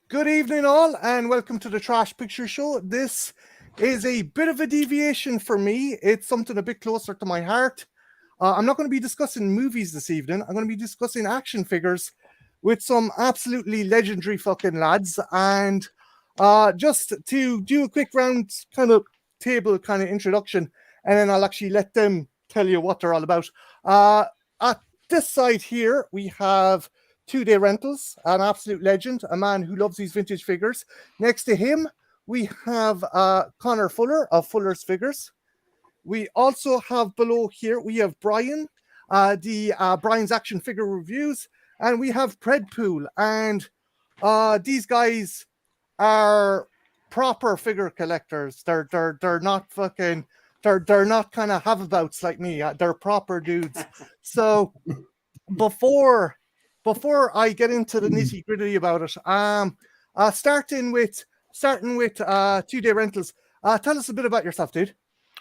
Good evening, all, and welcome to the Trash Picture Show. This is a bit of a deviation for me. It's something a bit closer to my heart. I'm not going to be discussing movies this evening. I'm going to be discussing action figures with some absolutely legendary fucking lads. And just to do a quick round kind of table kind of introduction, and then I'll actually let them tell you what they're all about. At this side here, we have 2 Day Rentals, an absolute legend, a man who loves these vintage figures. Next to him, we have Connor Fuller of Fuller's Figures. We also have below here, we have Brian, Brian's Action Figure Reviews, and we have Predpool. And these guys are proper figure collectors. They're not fucking they're not kind of have-abouts like me. They're proper dudes. So before I get into the nitty gritty about it, starting with 2 Day Rentals. Tell us a bit about yourself, dude.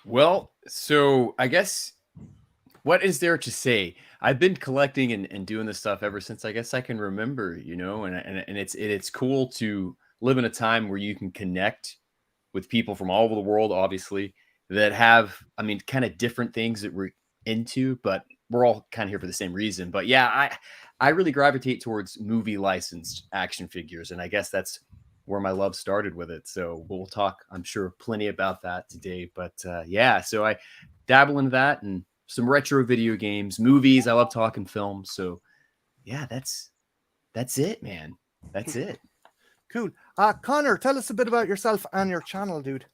Well, so I guess what is there to say? I've been collecting and doing this stuff ever since I guess I can remember, and it's cool to live in a time where you can connect with people from all over the world, obviously, that have, kind of different things that we're into, but we're all kind of here for the same reason. But yeah, I really gravitate towards movie licensed action figures, and I guess that's where my love started with it. So we'll talk, I'm sure, plenty about that today. But yeah, so I dabble into that and some retro video games, movies. I love talking films. So yeah, that's it, man. That's it. Cool. Connor, tell us a bit about yourself and your channel, dude.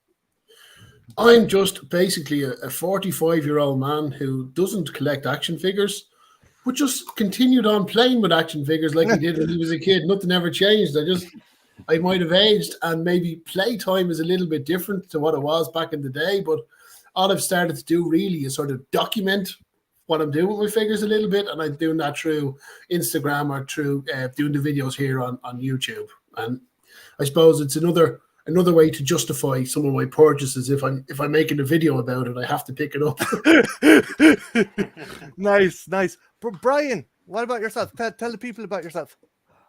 I'm just basically a 45-year-old man who doesn't collect action figures, but just continued on playing with action figures like he did when he was a kid. Nothing ever changed. I might have aged, and maybe playtime is a little bit different to what it was back in the day, but all I've started to do really is sort of document what I'm doing with my figures a little bit, and I'm doing that through Instagram or through doing the videos here on YouTube. And I suppose it's another way to justify some of my purchases. If I'm making a video about it, I have to pick it up. Nice. Brian, what about yourself? Tell the people about yourself.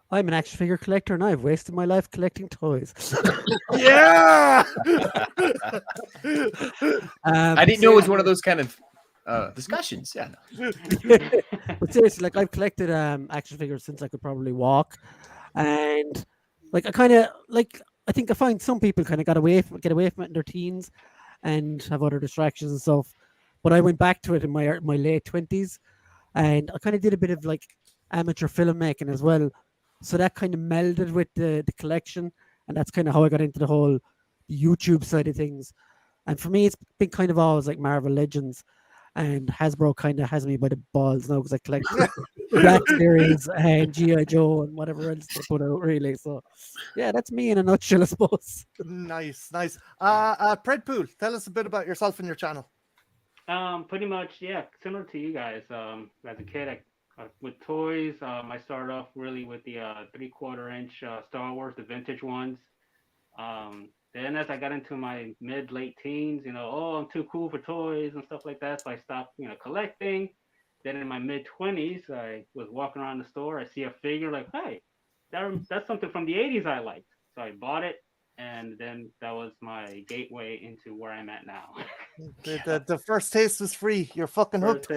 I'm an action figure collector, and I've wasted my life collecting toys. Yeah. I didn't know it was one of those kind of discussions. Yeah. No. But seriously, like I've collected action figures since I could probably walk, and like I think I find some people kind of get away from it in their teens, and have other distractions and stuff. But I went back to it in my late 20s, and I kind of did a bit of like amateur filmmaking as well. So that kind of melded with the collection, and that's kind of how I got into the whole YouTube side of things. And for me, it's been kind of always like Marvel Legends, and Hasbro kind of has me by the balls now because I collect Black Series and G.I. Joe and whatever else they put out, really. So yeah, that's me in a nutshell, I suppose. Nice. Predpool, tell us a bit about yourself and your channel. Pretty much, yeah, similar to you guys. As a kid, with toys, I started off really with the 3/4 inch Star Wars, the vintage ones. Then as I got into my late teens, I'm too cool for toys and stuff like that, so I stopped, collecting. Then in my mid 20s, I was walking around the store. I see a figure like, hey, that's something from the '80s I liked, so I bought it, and then that was my gateway into where I'm at now. The first taste was free. You're fucking hooked.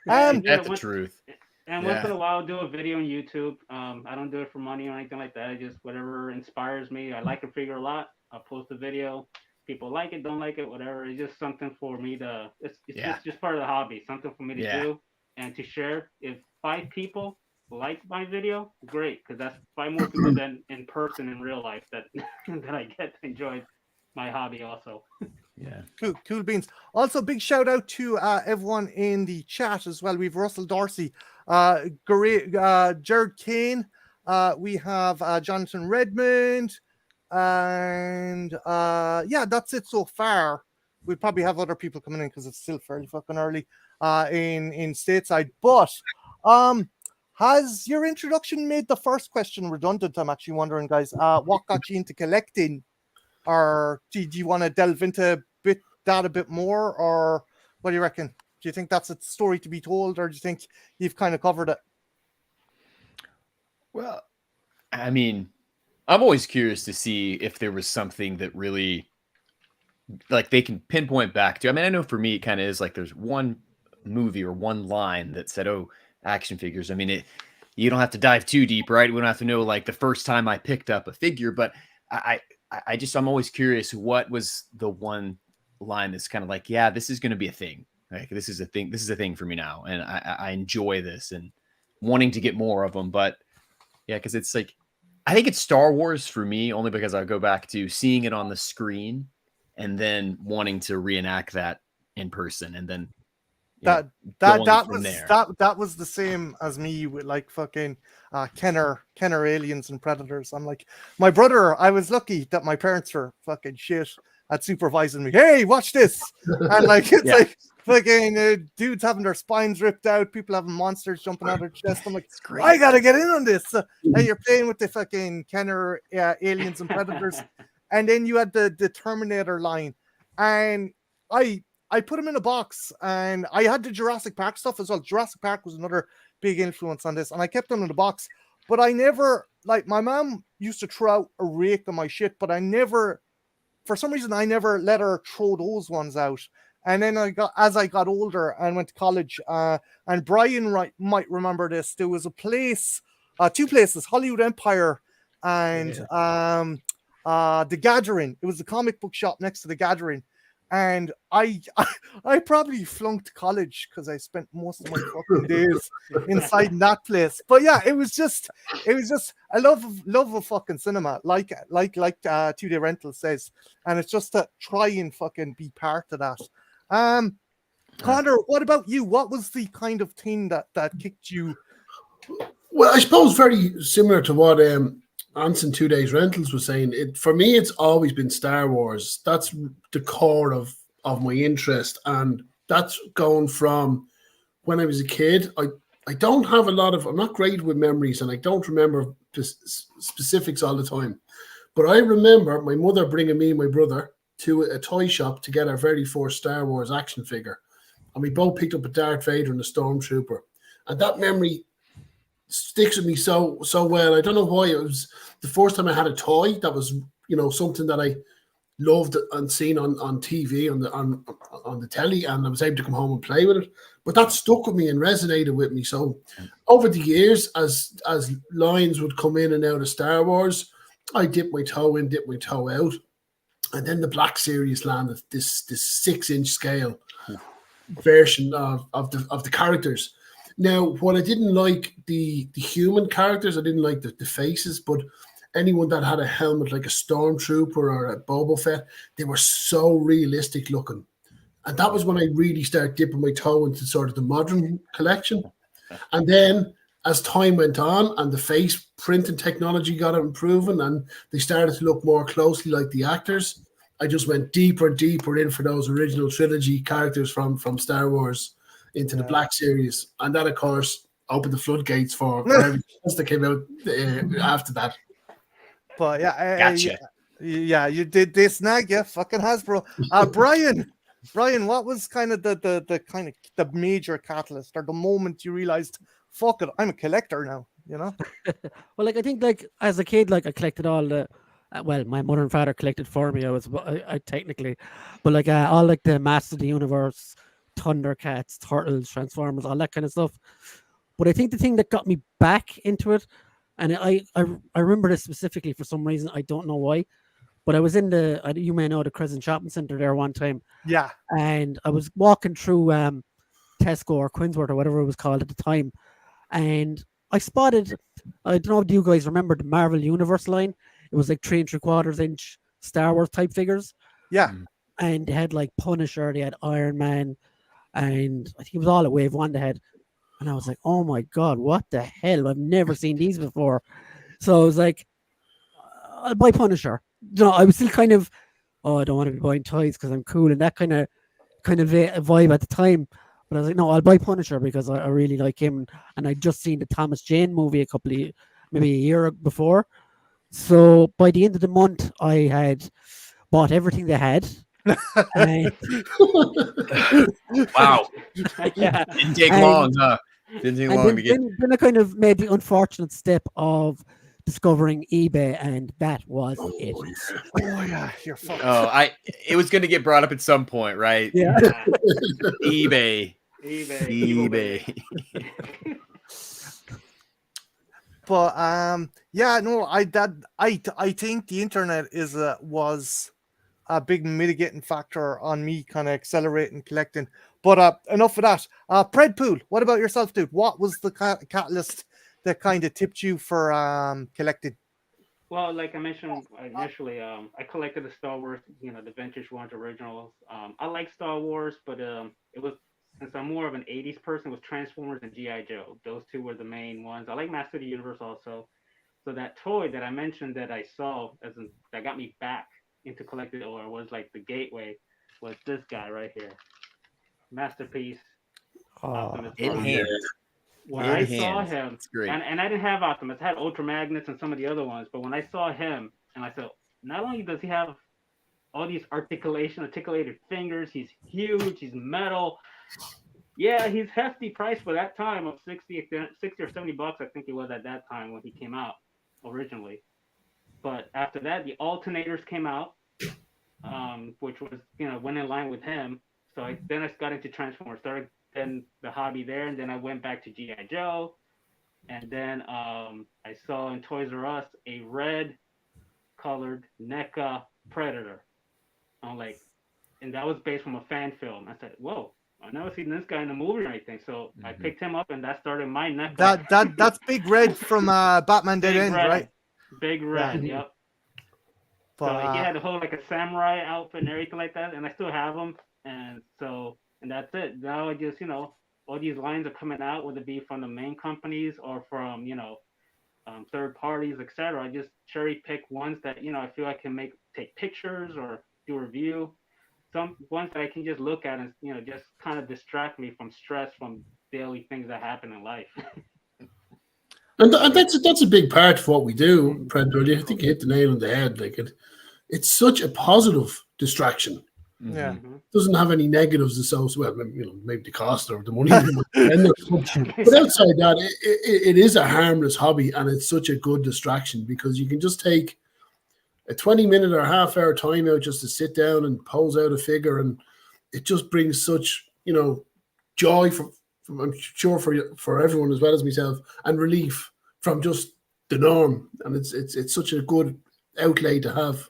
That's the truth. And once in a while, I'll do a video on YouTube. I don't do it for money or anything like that. I just whatever inspires me. I like a figure a lot. I'll post a video. People like it, don't like it, whatever. It's just something for me to. It's just part of the hobby. Something for me to do and to share. If 5 people like my video, great, because that's 5 more people than in person in real life that that I get to enjoy my hobby also. Yeah. Cool beans. Also, big shout out to everyone in the chat as well. We've Russell Dorsey, Jared Kane. We have Jonathan Redmond, and yeah, that's it so far. We'll probably have other people coming in because it's still fairly fucking early in stateside. But has your introduction made the first question redundant? I'm actually wondering, guys. What got you into collecting? Or do you want to delve into that a bit more, or what do you reckon? Do you think that's a story to be told, or do you think you've kind of covered it? Well, I mean, I'm always curious to see if there was something that really, like, they can pinpoint back to. I mean, I know for me, it kind of is like there's one movie or one line that said, "Oh, action figures." I mean, you don't have to dive too deep, right? We don't have to know like the first time I picked up a figure, but I'm always curious what was the one line that's kind of like, yeah, this is going to be a thing. Like, this is a thing. This is a thing for me now, and I enjoy this and wanting to get more of them. But yeah, because it's like, I think it's Star Wars for me only because I go back to seeing it on the screen and then wanting to reenact that in person, and then that was the same as me with like fucking Kenner Aliens and Predators. I'm like, my brother, I was lucky that my parents were fucking shit at supervising me. Hey, watch this. And like, it's like fucking dudes having their spines ripped out, people having monsters jumping out of their chest. I'm like, I gotta get in on this. Hey, you're playing with the fucking Kenner Aliens and Predators. And then you had the Terminator line, and I put them in a box, and I had the Jurassic Park stuff as well. Jurassic Park was another big influence on this, and I kept them in the box. But I never, like, my mom used to throw out a rake of my shit, but I never, for some reason, I never let her throw those ones out. And then as I got older and went to college, and Brian might remember this, there was a place, two places, Hollywood Empire and The Gathering. It was the comic book shop next to The Gathering. And I probably flunked college because I spent most of my fucking days inside that place. But yeah, it was just I love of fucking cinema, like 2-Day Rental says, and it's just to try and fucking be part of that. Connor, what about you? What was the kind of thing that kicked you? Well, I suppose very similar to what Anson 2 Days Rentals was saying. For me, it's always been Star Wars. That's the core of my interest, and that's going from when I was a kid. I don't have a lot of, I'm not great with memories, and I don't remember specifics all the time. But I remember my mother bringing me and my brother to a toy shop to get our very first Star Wars action figure, and we both picked up a Darth Vader and a Stormtrooper, and that memory sticks with me so well. I don't know why. It was the first time I had a toy that was, something that I loved and seen on TV on the telly, and I was able to come home and play with it. But that stuck with me and resonated with me. So over the years, as lines would come in and out of Star Wars, I dipped my toe in, dipped my toe out, and then the Black Series landed, this 6-inch scale version of the characters. Now, what I didn't like the human characters, I didn't like the faces, but anyone that had a helmet like a Stormtrooper or a Boba Fett, they were so realistic looking. And that was when I really started dipping my toe into sort of the modern collection. And then as time went on and the face printing technology got improving and they started to look more closely like the actors, I just went deeper and deeper in for those original trilogy characters from Star Wars into the Black Series, and that of course opened the floodgates for everything else that came out after that. But yeah, Gotcha. Yeah, you did this snag, yeah, fucking Hasbro. Brian, what was kind of the major catalyst or the moment you realized, fuck it, I'm a collector now, Well, like I think, like as a kid, like I collected all the. Well, my mother and father collected for me. I technically, but like all like the Masters of the Universe, Thundercats, Turtles, Transformers, all that kind of stuff. But I think the thing that got me back into it, and I remember this specifically for some reason, I don't know why, but I was in you may know the Crescent Shopping Centre there one time. Yeah. And I was walking through Tesco or Quinsworth or whatever it was called at the time, and I spotted, I don't know if you guys remember the Marvel Universe line. It was like 3 3/4-inch Star Wars type figures. Yeah. And they had like Punisher, they had Iron Man, and I think it was all at Wave 1 they had. And I was like, oh my God, what the hell? I've never seen these before. So I was like, I'll buy Punisher. I was still kind of, I don't want to be buying toys because I'm cool and that kind of vibe at the time. But I was like, no, I'll buy Punisher because I really like him. And I'd just seen the Thomas Jane movie maybe a year before. So by the end of the month, I had bought everything they had. And Wow. Yeah. Didn't take long, huh? Didn't take long to get. Then I kind of made the unfortunate step of discovering eBay, and that was it. Oh yeah, you're fucked. It was going to get brought up at some point, right? Yeah. eBay. eBay. But yeah, no, I think the internet was a big mitigating factor on me kind of accelerating collecting. But enough of that. Predpool, what about yourself, dude? What was the catalyst that kind of tipped you for collecting? Well, like I mentioned initially, I collected the Star Wars, the vintage ones, originals. I like Star Wars, but it was, since I'm more of an 80s person, it was Transformers and G.I. Joe. Those two were the main ones. I like Master of the Universe also. So that toy that I mentioned that I saw that got me back into collecting, or was like the gateway, was this guy right here. Masterpiece. Optimus In Prime. hand. When In I hand. saw him, It's great. and I didn't have Optimus, I had Ultra Magnets and some of the other ones, but when I saw him, and I said, not only does he have all these articulated fingers, he's huge, he's metal. Yeah, he's hefty price for that time of 60 or 70 bucks, I think it was at that time when he came out originally. But after that, the alternators came out, which was, went in line with him. So then I got into Transformers, started then the hobby there, and then I went back to G.I. Joe, and then I saw in Toys R Us a red colored NECA Predator. I'm like, and that was based from a fan film. I said, whoa, I've never seen this guy in a movie or anything. So I picked him up, and that started my NECA. That's Big Red from Batman Dead End, right? Big Red, Yeah. yep. But, so he had a whole like a samurai outfit and everything like that, and I still have him. And that's it. Now I just, all these lines are coming out, whether it be from the main companies or from, third parties, etc. I just cherry pick ones that, I feel I can take pictures or do a review. Some ones that I can just look at and, just kind of distract me from stress from daily things that happen in life. And that's a big part of what we do, Predpool. I think you hit the nail on the head. Like it's such a positive distraction. yeah. Doesn't have any negatives associated. Well, maybe the cost or the money. But outside that, it is a harmless hobby, and it's such a good distraction because you can just take a 20-minute or half-hour time out just to sit down and pose out a figure, and it just brings such joy from I'm sure for everyone as well as myself, and relief from just the norm. And it's such a good outlay to have.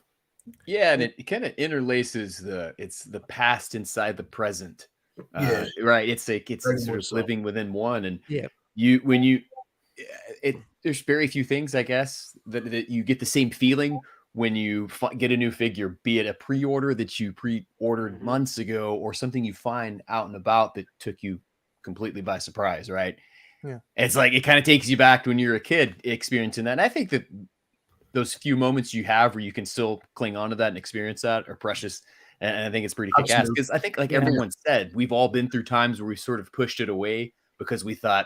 Yeah, and it kind of interlaces the past inside the present. Yeah. Right. It's like it's Very sort much of so. living within one. And Yeah. there's very few things, I guess, that you get the same feeling when you get a new figure, be it a pre-order that you pre-ordered months ago or something you find out and about that took you completely by surprise, right? Yeah. It's like it kind of takes you back to when you're a kid experiencing that. And I think that those few moments you have where you can still cling on to that and experience that are precious. And I think it's pretty kick-ass because I think, like everyone said, we've all been through times where we sort of pushed it away because we thought,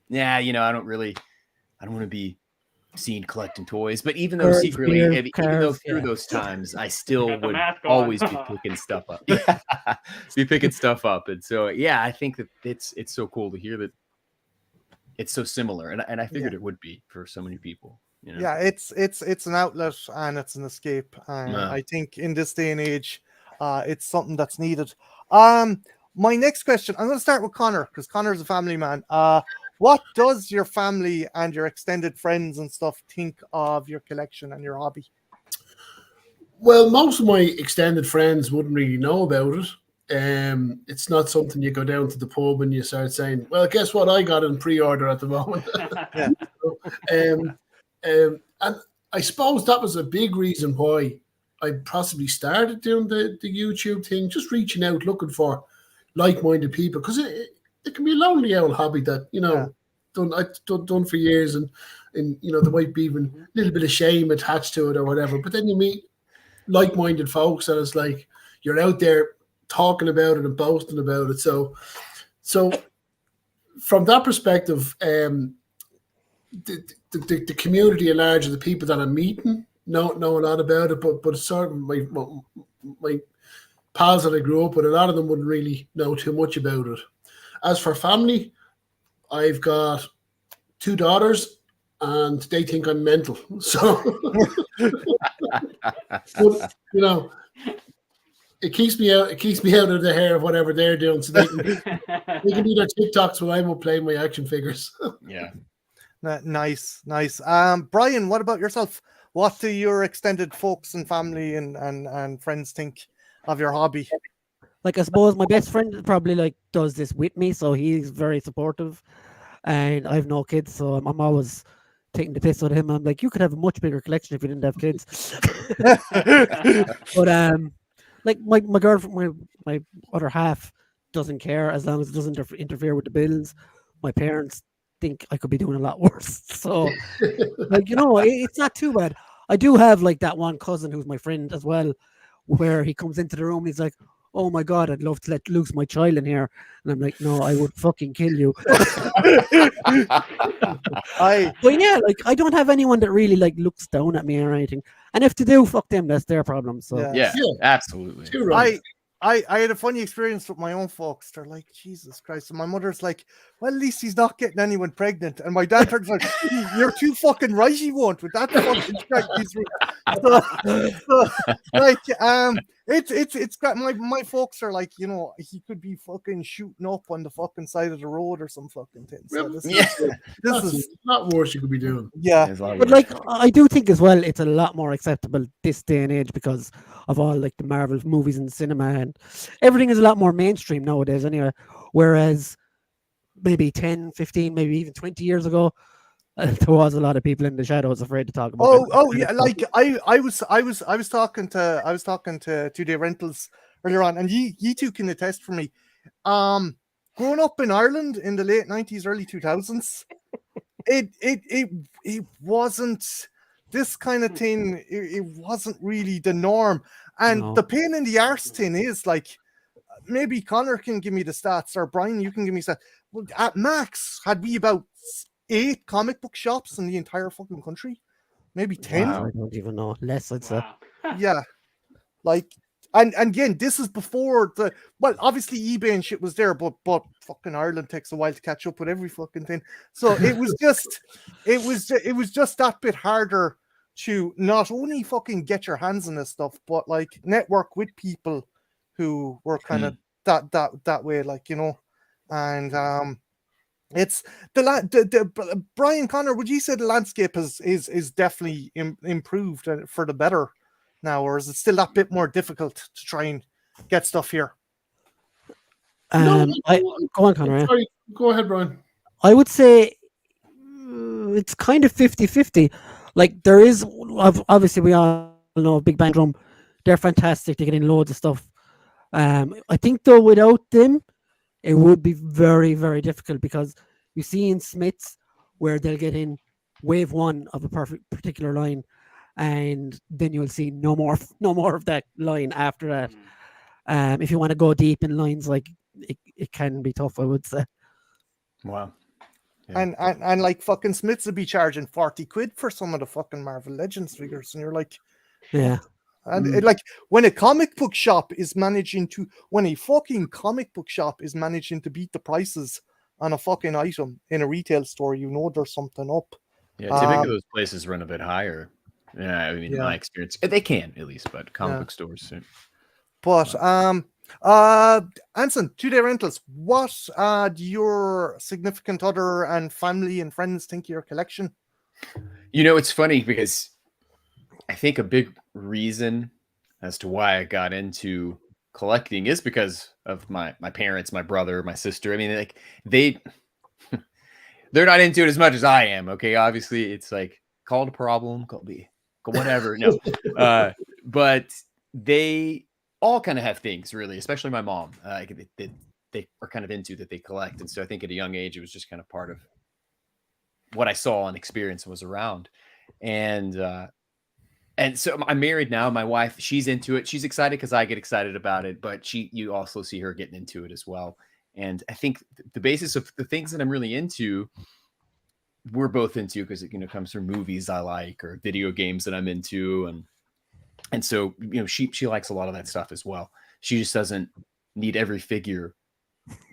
yeah, I don't want to be seen collecting toys. But even though secretly, even though through those times, I still would always be picking stuff up. Be picking stuff up. And so, yeah, I think that it's so cool to hear that it's so similar. And I figured it would be for so many people. Yeah, it's an outlet and it's an escape. And I think in this day and age, it's something that's needed. My next question, I'm going to start with Connor because Connor's a family man. What does your family and your extended friends and stuff think of your collection and your hobby? Well, most of my extended friends wouldn't really know about it. It's not something you go down to the pub and you start saying, well, guess what I got in pre-order at the moment. And I suppose that was a big reason why I possibly started doing the YouTube thing, just reaching out, looking for like-minded people, because it can be a lonely old hobby that, I've done for years, and there might be even a little bit of shame attached to it or whatever, but then you meet like-minded folks and it's like you're out there talking about it and boasting about it. So from that perspective, the community at large of the people that I'm meeting know a lot about it, but sort of my pals that I grew up with, a lot of them wouldn't really know too much about it. As for family, I've got 2 daughters and they think I'm mental. So, but, you know, it keeps me out. It keeps me out of the hair of whatever they're doing, so they can do their TikToks while I'm playing my action figures. Yeah. Nice. Brian, what about yourself? What do your extended folks and family and friends think of your hobby? Like, I suppose my best friend probably like does this with me, so he's very supportive. And I have no kids, so I'm always taking the piss out of him. I'm like, you could have a much bigger collection if you didn't have kids. But like my girlfriend, my other half doesn't care as long as it doesn't interfere with the bills. My parents think I could be doing a lot worse. So, like, it's not too bad. I do have like that one cousin who's my friend as well, where he comes into the room and he's like, "Oh my God, I'd love to let loose my child in here," and I'm like, "No, I would fucking kill you." But yeah, like, I don't have anyone that really like looks down at me or anything. And if they do, fuck them. That's their problem. So Yeah, absolutely. Too right. I had a funny experience with my own folks. They're like, Jesus Christ. And my mother's like, well, at least he's not getting anyone pregnant. And my dad turns like, you're too fucking right, he won't with that fucking like, it's great. My folks are like, he could be fucking shooting up on the fucking side of the road or some fucking thing. So this is not worse you could be doing. Yeah. But like, I do think as well, it's a lot more acceptable this day and age because of all like the Marvel movies and cinema, and everything is a lot more mainstream nowadays anyway. Whereas maybe 10, 15, maybe even 20 years ago, there was a lot of people in the shadows afraid to talk about. Yeah, like I was talking to 2 Day Rentals earlier on, and you two can attest for me. Growing up in Ireland in the late 90s, early 2000s, it wasn't this kind of thing. It wasn't really the norm, and the pain in the arse thing is like, maybe Connor can give me the stats, or Brian, you can give me stats. Well, at max, had we about 8 comic book shops in the entire fucking country, maybe 10. Wow. I don't even know. Less, I'd say. Yeah, like, and again, this is before obviously eBay and shit was there, but fucking Ireland takes a while to catch up with every fucking thing. So it was just that bit harder to not only fucking get your hands on this stuff, but like network with people who were kind of that way, like, and it's the Brian, Connor, would you say the landscape is definitely improved for the better now, or is it still that bit more difficult to try and get stuff here? Go on, Connor. Sorry, go ahead, Brian. I would say it's kind of 50-50. Like, there is, obviously we all know Big Bang Drum, they're fantastic, they get in loads of stuff. I think though without them it would be very, very difficult, because you see in Smiths where they'll get in wave 1 of a particular line, and then you'll see no more of that line after that. If you want to go deep in lines, like, it can be tough, I would say. Wow. Yeah. And like fucking Smiths would be charging 40 quid for some of the fucking Marvel Legends figures, and you're like, yeah. And like, when a comic book shop is managing to beat the prices on a fucking item in a retail store, there's something up. Yeah, typically those places run a bit higher. Yeah, I mean, in my experience, they can at least, but comic book stores. But Anson, 2 Day Rentals, what do your significant other and family and friends think of your collection? It's funny because I think a big reason as to why I got into collecting is because of my parents, my brother, my sister. I mean, like, they're not into it as much as I am. Okay, obviously it's like, called a problem, called be whatever. No, but they all kind of have things, really, especially my mom. They are kind of into that, they collect, and so I think at a young age it was just kind of part of what I saw and experienced and was around. And so I'm married now. My wife, she's into it. She's excited because I get excited about it, but you also see her getting into it as well. And I think the basis of the things that I'm really into, we're both into, because it comes from movies I like or video games that I'm into, and so she likes a lot of that stuff as well. She just doesn't need every figure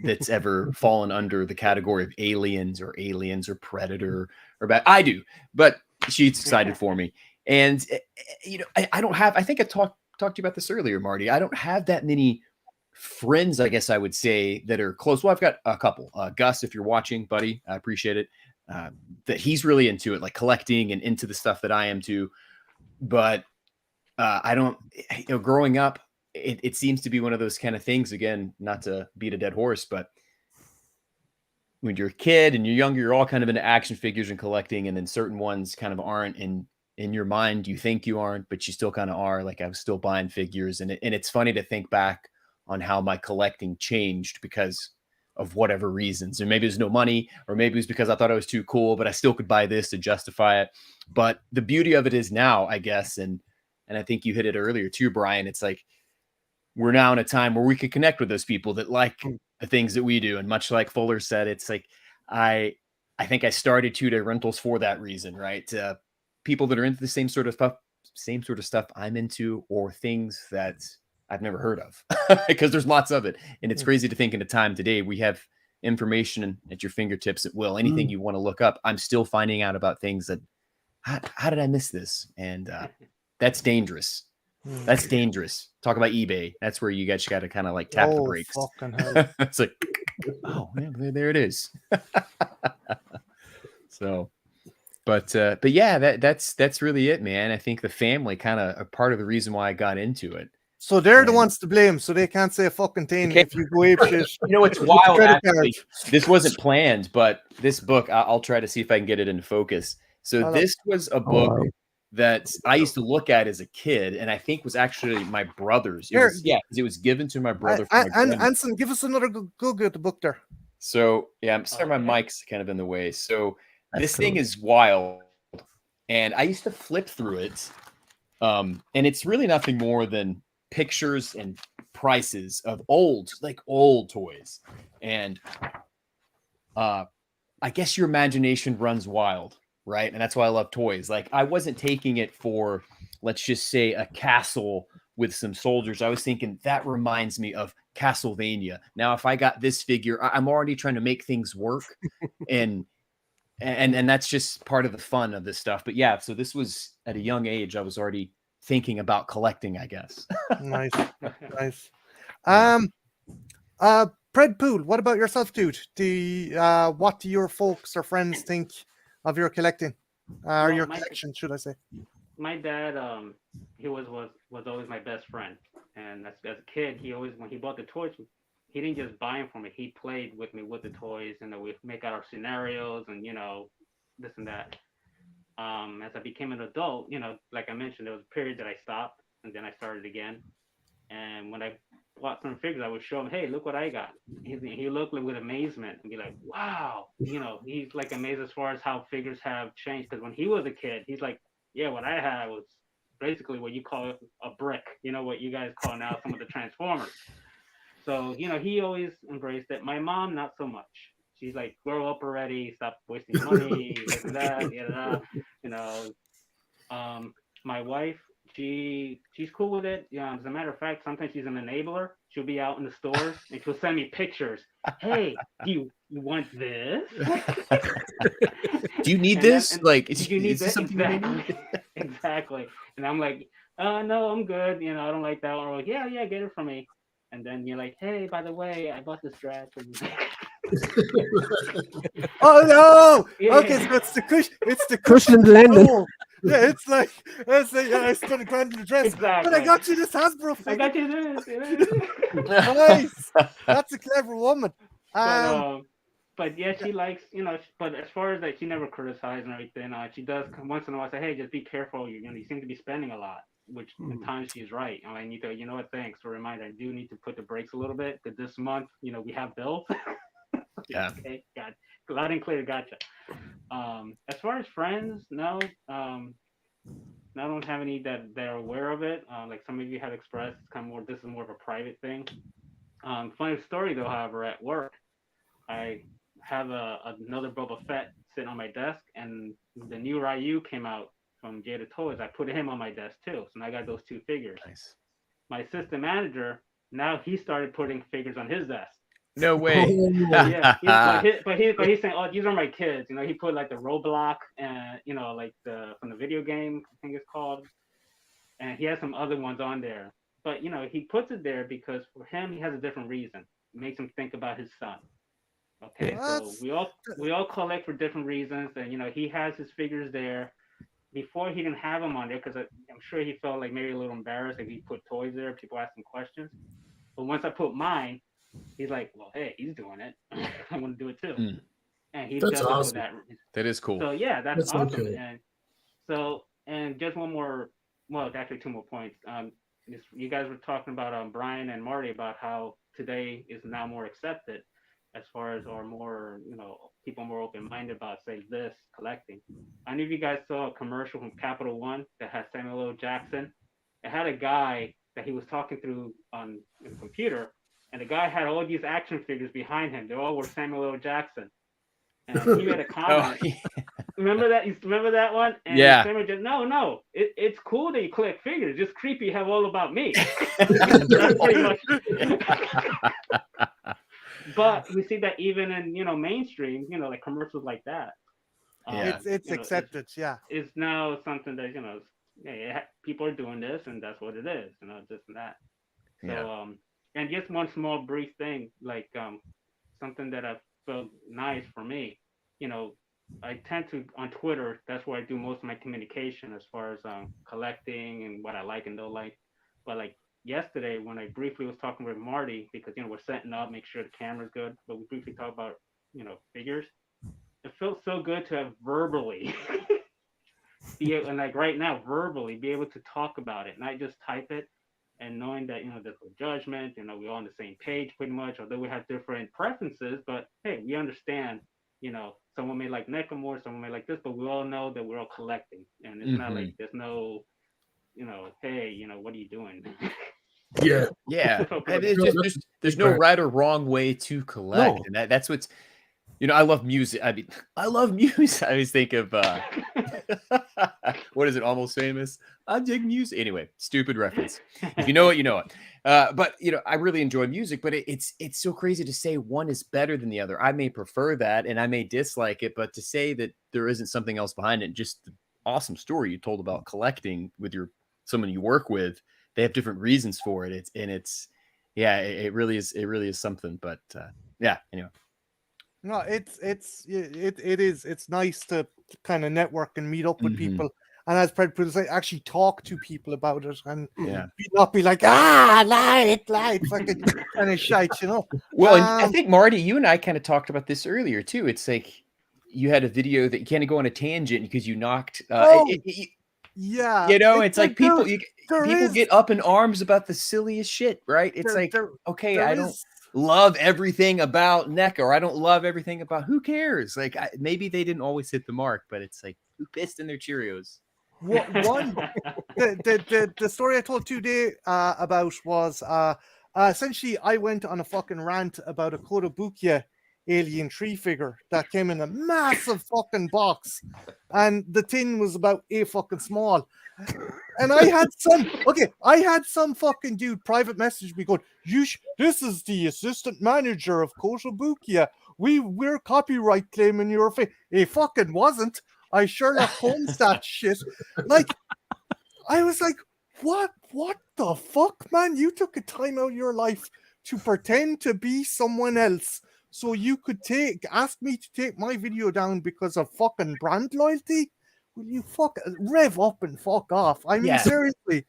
that's ever fallen under the category of aliens or Predator or bad. I do, but she's excited for me. And you know, I don't have. I think I talked to you about this earlier, Marty. I don't have that many friends, I guess I would say, that are close. Well, I've got a couple. Gus, if you're watching, buddy, I appreciate it. That he's really into it, like collecting and into the stuff that I am too. But I don't, you know, growing up, it seems to be one of those kind of things. Again, not to beat a dead horse, but when you're a kid and you're younger, you're all kind of into action figures and collecting, and then certain ones kind of aren't in your mind. You think you aren't, but you still kind of are. Like I was still buying figures, and it's funny to think back on how my collecting changed because of whatever reasons. And maybe there's no money, or maybe it was because I thought I was too cool, but I still could buy this to justify it. But the beauty of it is now, I guess, and I think you hit it earlier too, Brian. It's like we're now in a time where we could connect with those people that like the things that we do. And much like Fuller said, it's like I think I started 2-day rentals for that reason, right? People that are into the same sort of stuff I'm into, or things that I've never heard of, because there's lots of it. And it's crazy to think in a time today we have information at your fingertips at will. Anything you want to look up, I'm still finding out about things that how did I miss this? And that's dangerous. That's dangerous. Talk about eBay. That's where you guys got to kind of like tap the brakes. It's like, oh, yeah, there it is. So, but yeah, that's really it, man. I think the family kind of a part of the reason why I got into it. So they're the ones to blame, so they can't say a fucking thing if you go ape shit. You know, it's wild. Actually, this wasn't planned, but this book, I'll try to see if I can get it into focus. So this was a book that I used to look at as a kid, and I think was actually my brother's. It was given to my brother. And Anson, give us another go at the book there. So yeah, I'm sorry, my mic's kind of in the way. So this thing is wild, and I used to flip through it, and it's really nothing more than pictures and prices of old toys, and I guess your imagination runs wild. Right. And that's why I love toys. Like I wasn't taking it for, let's just say, a castle with some soldiers. I was thinking that reminds me of Castlevania. Now, if I got this figure, I'm already trying to make things work. and that's just part of the fun of this stuff. But yeah, so this was at a young age. I was already thinking about collecting, I guess. Nice. Predpool, what about yourself, dude? What do your folks or friends think of your collecting, or your collection, should I say? My dad, he was always my best friend, and as a kid, when he bought the toys, he didn't just buy them for me. He played with me with the toys, and then we make out our scenarios, and this and that. As I became an adult, like I mentioned, there was a period that I stopped, and then I started again. And when I bought some figures, I would show him, hey, look what I got. He looked with amazement and be like, wow. He's like amazed as far as how figures have changed. Because when he was a kid, he's like, yeah, what I had was basically what you call a brick, what you guys call now some of the Transformers. So, he always embraced it. My mom, not so much. She's like, grow up already, stop wasting money, this and that, my wife, she's cool with it. As a matter of fact, sometimes she's an enabler. She'll be out in the stores and she'll send me pictures. Hey, do you want this? Do you need this? Do you need this? Exactly. Exactly. And I'm like, no, I'm good. I don't like that one. Or like, yeah, get it for me. And then you're like, hey, by the way, I bought this dress. Oh no! Yeah. Okay, so it's the cushion. It's the Cushion blended. Oh, yeah, it's like I spent a grand in the dress, Exactly. but I got you this Hasbro figure. I got you this. Nice. That's a clever woman. But yeah, she likes, but as far as that, she never criticized and everything. She does once in a while say, hey, just be careful. You seem to be spending a lot, which at times she's right. I need to, what, thanks for reminding. I do need to put the brakes a little bit because this month, we have bills. Yeah. Okay, got loud and clear, gotcha. As far as friends, no. I don't have any that they're aware of it. Like some of you have expressed, it's kind of more. This is more of a private thing. Funny story though, however, at work, I have another Boba Fett sitting on my desk, and the new Ryu came out from Jada Toys. I put him on my desk too, so now I got those two figures. Nice. My assistant manager, now he started putting figures on his desk. No way. But he's saying, oh, these are my kids. You know, he put like the Roblox and you know, like from the video game, I think it's called, and he has some other ones on there. But you know, he puts it there because for him, he has a different reason. It makes him think about his son. Okay, Yeah. so we all collect for different reasons, and you know, he has his figures there. Before he didn't have them on there because I'm sure he felt like maybe a little embarrassed if he put toys there, people asking questions. But once I put mine, he's like, well, hey, he's doing it. I want to do it too. Mm. And he That's does it awesome. for that. That is cool. So yeah, that's so awesome. cool. And just one more, well, actually two more points. You guys were talking about Brian and Marty about how today is now more accepted as far as, or more, you know, people more open-minded about, say, this collecting. I know if you guys saw a commercial from Capital One that had Samuel L. Jackson. It had a guy that he was talking through on the computer, and the guy had all these action figures behind him. They all were Samuel L. Jackson. And he made a comment. Oh, yeah. Remember that? You remember that one? And Yeah. Samuel just, no. It's cool that you collect figures. Just creepy. You have all about me. That's pretty much. But we see that even in, you know, mainstream, you know, like commercials like that. Yeah. It's accepted. It's now something that, you know, people are doing this, and that's what it is. You know, this and that. So Yeah. And just one small brief thing, like something that I felt nice for me. You know, I tend to on Twitter. That's where I do most of my communication as far as collecting and what I like and don't like. But like yesterday, when I briefly was talking with Marty, because you know we're setting up, make sure the camera's good, but we briefly talked about, you know, figures. It felt so good to have verbally be able, and like right now, verbally be able to talk about it, not just type it, and knowing that, you know, there's no judgment, you know, we're all on the same page pretty much, although we have different preferences, but hey, we understand, you know, someone may like NECA more, someone may like this, but we all know that we're all collecting, and it's not like there's no, you know, hey, you know, what are you doing? Yeah. Yeah. And it's No, just, there's no right or wrong way to collect. No. And that's what's, you know, I love music. I mean, I love music. I always think of, what is it? Almost Famous. I dig music. Anyway, stupid reference. If you know it, you know it. But you know, I really enjoy music, but it's so crazy to say one is better than the other. I may prefer that and I may dislike it, but to say that there isn't something else behind it, just the awesome story you told about collecting with someone you work with, they have different reasons for it. It really is something. But yeah, anyway. No, it is. It's nice to kind of network and meet up with people, and as Predpool say, actually talk to people about it, and not be like lie, fucking kind of shite, you know. Well, and I think Marty, you and I kind of talked about this earlier too. It's like you had a video that you kind of go on a tangent because you knocked. Yeah, you know, it's like people is, get up in arms about the silliest shit, right? It's okay, I don't love everything about NECA, or I don't love everything about, who cares? Like maybe they didn't always hit the mark, but it's like, who pissed in their Cheerios? The story I told today about was essentially I went on a fucking rant about a Kotobukiya Alien 3 figure that came in a massive fucking box, and the tin was about a fucking small. And I had some fucking dude private message me going, this is the assistant manager of Kotobukiya. We're copyright claiming your face. It fucking wasn't. I Sherlock Holmes that shit. Like, I was like, what the fuck, man? You took a time out of your life to pretend to be someone else so you could ask me to take my video down because of fucking brand loyalty? Will you rev up and fuck off? I mean, seriously.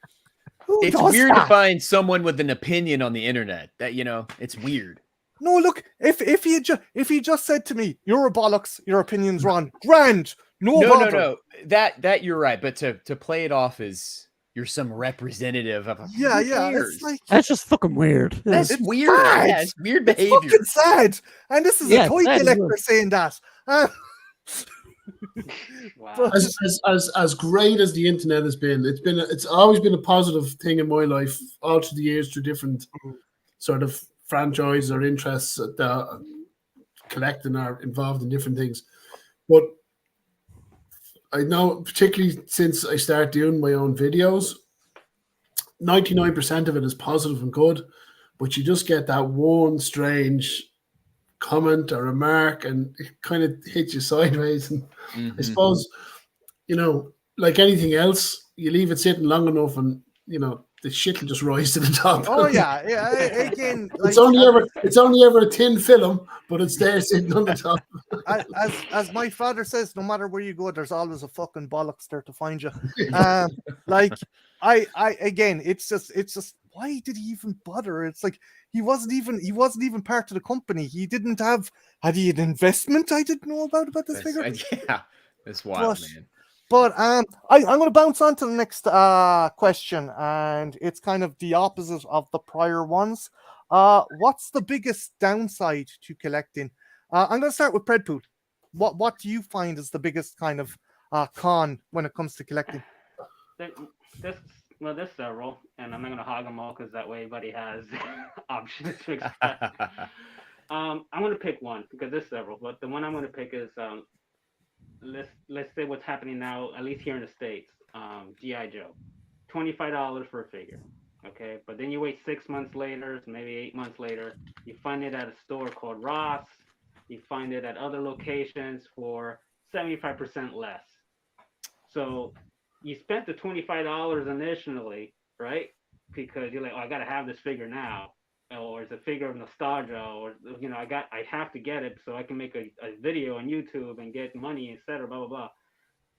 It's weird to find someone with an opinion on the internet. That, you know, it's weird. No, look, if he just said to me, "You're a bollocks, your opinion's wrong," grand. No. That you're right, but to play it off as you're some representative of it's like, that's just fucking weird. That's weird. Yeah, it's weird behavior. It's fucking sad. And this is a toy collector saying that. Wow. As great as the internet has been, it's always been a positive thing in my life all through the years, through different sort of franchises or interests that collecting are involved in different things. But I know, particularly since I started doing my own videos, 99% of it is positive and good, but you just get that one strange comment or remark, and it kind of hits you sideways. And I Mhm. suppose, like anything else, you leave it sitting long enough, and the shit will just rise to the top. Oh yeah, yeah. Again, it's like only ever a thin film, but it's there sitting on the top. as my father says, no matter where you go, there's always a fucking bollocks there to find you. Like I again, it's just why did he even bother? It's like he wasn't even part of the company. He didn't have had he an investment I didn't know about this figure. Yeah, it's wild, But- man. But I'm going to bounce on to the next question, and it's kind of the opposite of the prior ones. What's the biggest downside to collecting? I'm going to start with Predpool. What do you find is the biggest kind of con when it comes to collecting? There's several, and I'm not gonna hog them all because that way everybody has options to express. I'm gonna pick one because there's several, but the one I'm gonna pick is let's say what's happening now, at least here in the States. GI Joe, $25 for a figure. Okay, but then you wait 6 months later, maybe 8 months later, you find it at a store called Ross. You find it at other locations for 75% less. So you spent the $25 initially, right? Because you're like, oh, I gotta have this figure now, or it's a figure of nostalgia, or I have to get it so I can make a video on YouTube and get money, etc. Blah blah blah.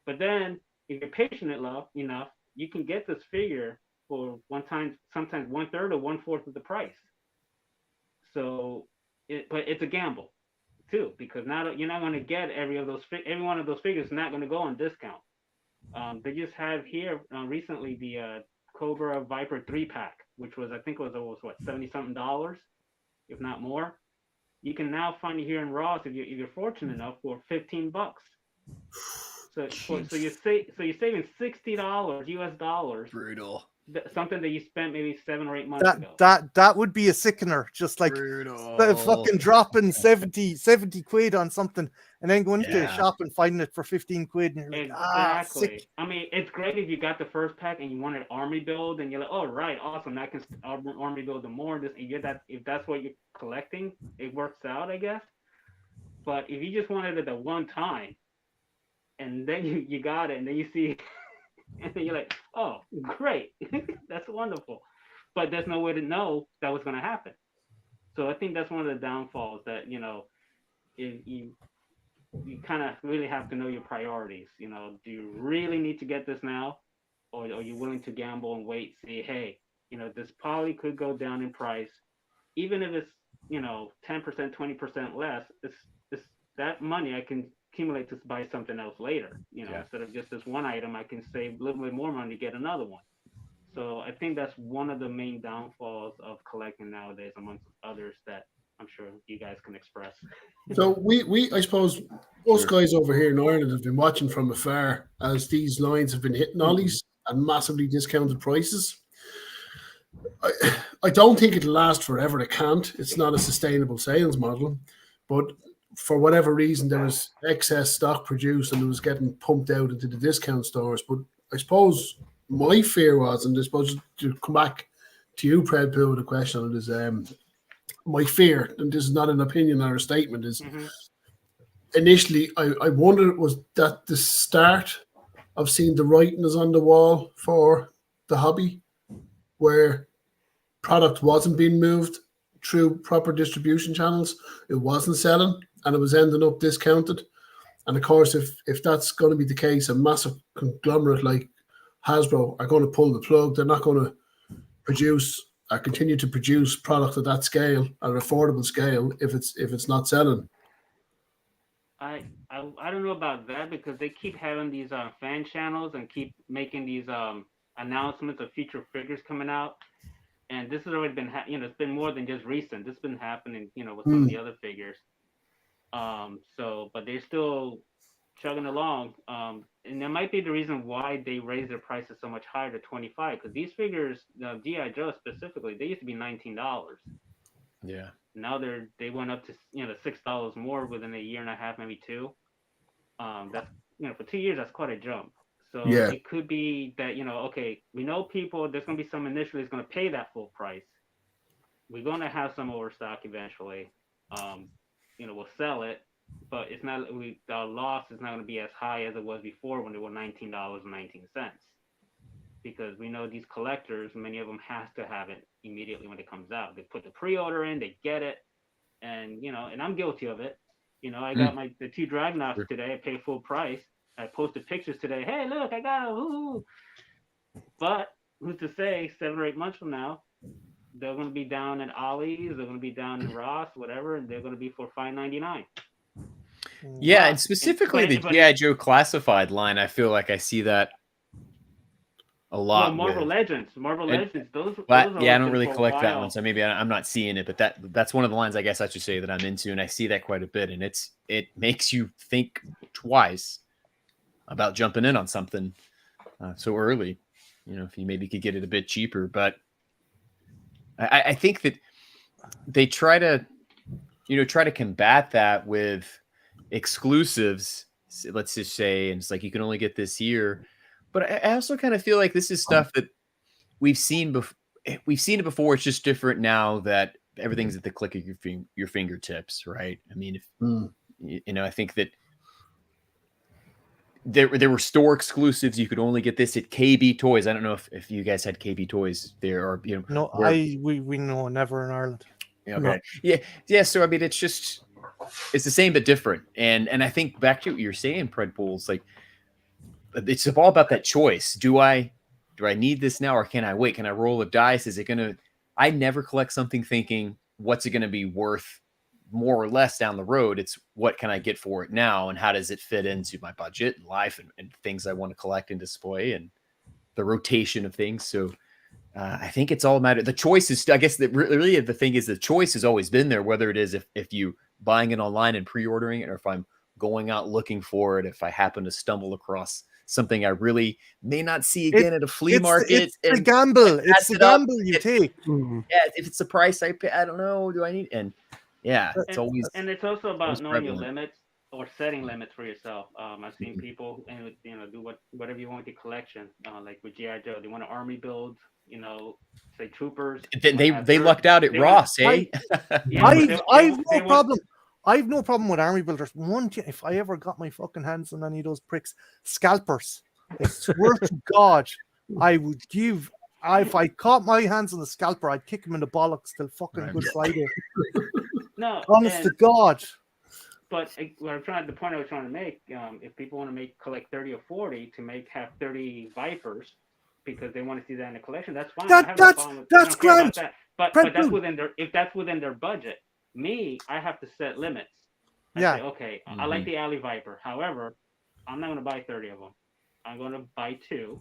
But then if you're patient enough, you can get this figure for sometimes 1/3 or 1/4 of the price. So, but it's a gamble too, because now you're not going to get every one of those figures is not going to go on discount. They just have here recently the Cobra Viper 3-pack, which was, I think it was what, $70-something, if not more. You can now find it here in Ross if you're fortunate enough for $15. So you're saving $60 US dollars. Brutal. Something that you spent maybe 7 or 8 months ago. That would be a sickener, just like fucking dropping 70 quid on something and then going to a shop and finding it for 15 quid, and you're like, exactly. sick. I mean, it's great if you got the first pack and you wanted army build, and you're like, oh right, awesome, I can army build them more. If that's what you're collecting, it works out, I guess. But if you just wanted it at one time, and then you got it, and then you see. And then you're like, oh, great. That's wonderful. But there's no way to know that was going to happen. So I think that's one of the downfalls that, you kind of really have to know your priorities. Do you really need to get this now? Or are you willing to gamble and wait, see, hey, this probably could go down in price. Even if it's, 10%, 20% less, it's that money I can accumulate to buy something else later. Instead of just this one item, I can save a little bit more money to get another one. So I think that's one of the main downfalls of collecting nowadays, amongst others that I'm sure you guys can express. So I suppose us guys over here in Ireland have been watching from afar as these lines have been hitting ollies at massively discounted prices. I don't think it'll last forever. It can't. It's not a sustainable sales model. But for whatever reason, there was excess stock produced and it was getting pumped out into the discount stores. But I suppose my fear was, and I suppose to come back to you, Predpool, the question on it is my fear, and this is not an opinion or a statement, is initially I wondered, was that the start of seeing the writing is on the wall for the hobby, where product wasn't being moved through proper distribution channels, it wasn't selling, and it was ending up discounted. And of course, if that's going to be the case, a massive conglomerate like Hasbro are going to pull the plug. They're not going to continue to produce product at that scale, at an affordable scale, if it's not selling. I don't know about that, because they keep having these fan channels and keep making these announcements of future figures coming out. And this has already been, it's been more than just recent. This has been happening, with some of the other figures. But they're still chugging along. And that might be the reason why they raised their prices so much higher to $25, because these figures, GI Joe specifically, they used to be $19. Yeah. Now they went up to $6 more within a year and a half, maybe 2. That's for 2 years, that's quite a jump. So it could be that, okay, we know there's going to be some initially is going to pay that full price. We're going to have some overstock eventually. we'll sell it, but it's not. The loss is not going to be as high as it was before when they were $19.19, because we know these collectors, many of them has to have it immediately when it comes out. They put the pre-order in, they get it, and and I'm guilty of it. I got the 2 Dragnauts today. I paid full price. I posted pictures today. Hey, look, I got them. But who's to say 7 or 8 months from now, they're going to be down at Ollie's, they're going to be down in Ross, whatever, and they're going to be for $5.99. Yeah, and specifically the G.I. Joe classified line, I feel like I see that a lot. Well, Marvel Legends, those I are don't really collect that one, so maybe I'm not seeing it, but that's one of the lines I guess I should say that I'm into, and I see that quite a bit, and it makes you think twice about jumping in on something so early. If you maybe could get it a bit cheaper, but I think that they try to combat that with exclusives, let's just say, and it's like you can only get this here. But I also kind of feel like this is stuff that we've seen before. We've seen it before. It's just different now that everything's at the click of your fingertips, right? I mean, I think that there were store exclusives. You could only get this at KB Toys. I don't know if you guys had KB Toys there, or No, we know never in Ireland. Okay. No. Yeah. So I mean, it's the same but different. And I think back to what you're saying, Predpool, it's like it's all about that choice. Do I need this now, or can I wait? Can I roll a dice? Is it gonna? I never collect something thinking what's it gonna be worth more or less down the road. It's what can I get for it now, and how does it fit into my budget and life and things I want to collect and display and the rotation of things. So I think it's all a matter. The choice is, I guess, that really the thing is the choice has always been there, whether it is if you buying it online and pre-ordering it, or if I'm going out looking for it, if I happen to stumble across something I really may not see again at a flea market. It's the gamble. It's the gamble you take. Yeah, if it's the price I pay, I don't know. Do I need? And yeah, it's always. And it's also about knowing your limits or setting limits for yourself. I've seen people do whatever you want with your collection. Like with G.I. Joe, they want to army build. Say troopers. They lucked out at Ross, eh? I've no problem. I've no problem with army builders. If I ever got my fucking hands on any of those pricks, scalpers, I swear to God, I would give. If I caught my hands on the scalper, I'd kick him in the bollocks till fucking Good Friday. No, honest to God. But the point I was trying to make, if people want to collect 30 or 40 to have 30 Vipers because they want to see that in the collection, that's fine. That's grand. But that's within their budget. Me, I have to set limits. I say, okay, I like the Alley Viper. However, I'm not going to buy 30 of them. I'm going to buy 2.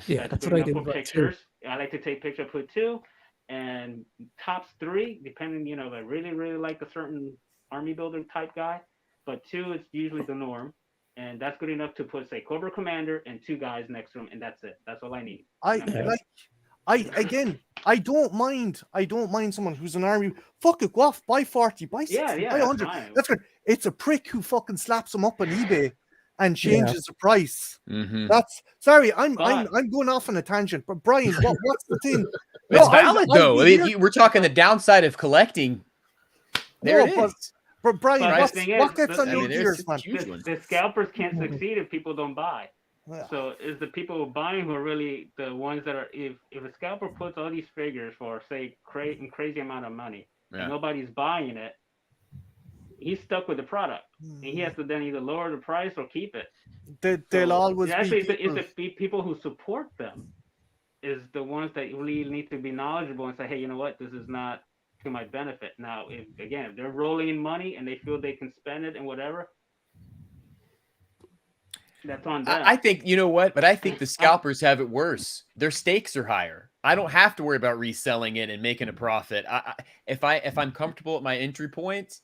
Yeah, that's what I do. Pictures. I like to take pictures, put 2, and tops 3, depending. If I really, really like a certain army builder type guy, but 2 is usually the norm, and that's good enough to put, say, Cobra Commander and 2 guys next to him, and that's it. That's all I need. I don't mind someone who's an army. Fuck it, go off, buy 40, buy 60, buy 100. That's good. It's a prick who fucking slaps them up on eBay and changes the price. That's sorry, I'm going off on a tangent. But Brian, what's the thing? It's valid though. I mean, we're talking the downside of collecting. There it is. But Brian, what gets on your gears, man? The scalpers can't succeed if people don't buy. So it's the people who are buying who are really the ones that are. If a scalper puts all these figures for say crazy amount of money, and nobody's buying it, he's stuck with the product, and he has to then either lower the price or keep it. They'll always actually it's the people who support them is the ones that really need to be knowledgeable and say, hey, you know what, this is not to my benefit. Now, if they're rolling in money and they feel they can spend it and whatever. That's on them. I think, you know what, but I think the scalpers have it worse. Their stakes are higher. I don't have to worry about reselling it and making a profit. If I'm comfortable at my entry point,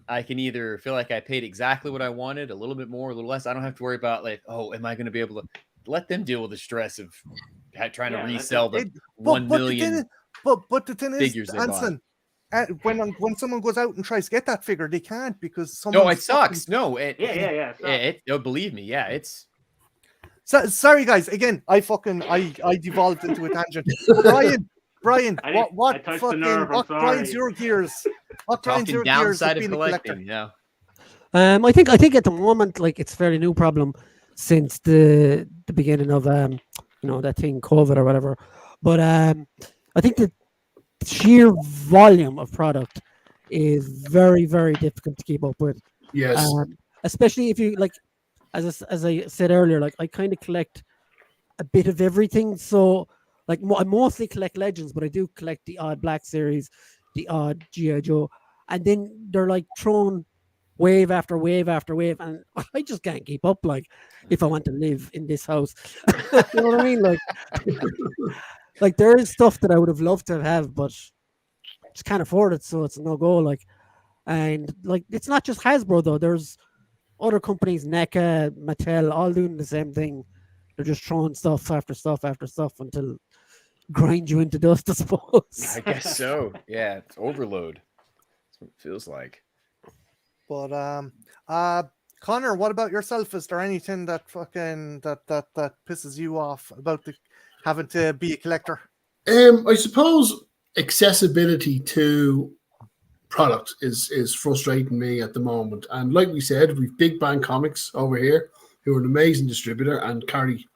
I can either feel like I paid exactly what I wanted, a little bit more, a little less. I don't have to worry about like, oh, am I going to be able to let them deal with the stress of trying to resell the 1 million but the thing is, Anson, when someone goes out and tries to get that figure, they can't because someone. No, it sucks. No, believe me, it's. So, sorry, guys. Again, I devolved into a tangent. Brian, I didn't- what I touched the fucking nerve, I'm what grinds sorry. your gears? What grinds Talking your gears downside with of being a collector? collecting. Yeah. I think at the moment, like, it's a fairly new problem since the beginning of that thing, COVID or whatever. But I think the sheer volume of product is very, very difficult to keep up with. Yes. Especially if you, like, as I said earlier, like, I kind of collect a bit of everything. So, like, I mostly collect Legends, but I do collect the odd Black Series, the odd G.I. Joe, and then they're like thrown wave after wave after wave, and I just can't keep up. Like, if I want to live in this house, you know what I mean? Like there is stuff that I would have loved to have, but just can't afford it, so it's a no go. Like, and like it's not just Hasbro though. There's other companies, NECA, Mattel, all doing the same thing. They're just throwing stuff after stuff after stuff until grind you into dust, I suppose. I guess so. Yeah, it's overload. That's what it feels like. But Connor, what about yourself? Is there anything that fucking that pisses you off about having to be a collector? I suppose accessibility to product is frustrating me at the moment. And like we said, we've Big Bang Comics over here, who are an amazing distributor and carry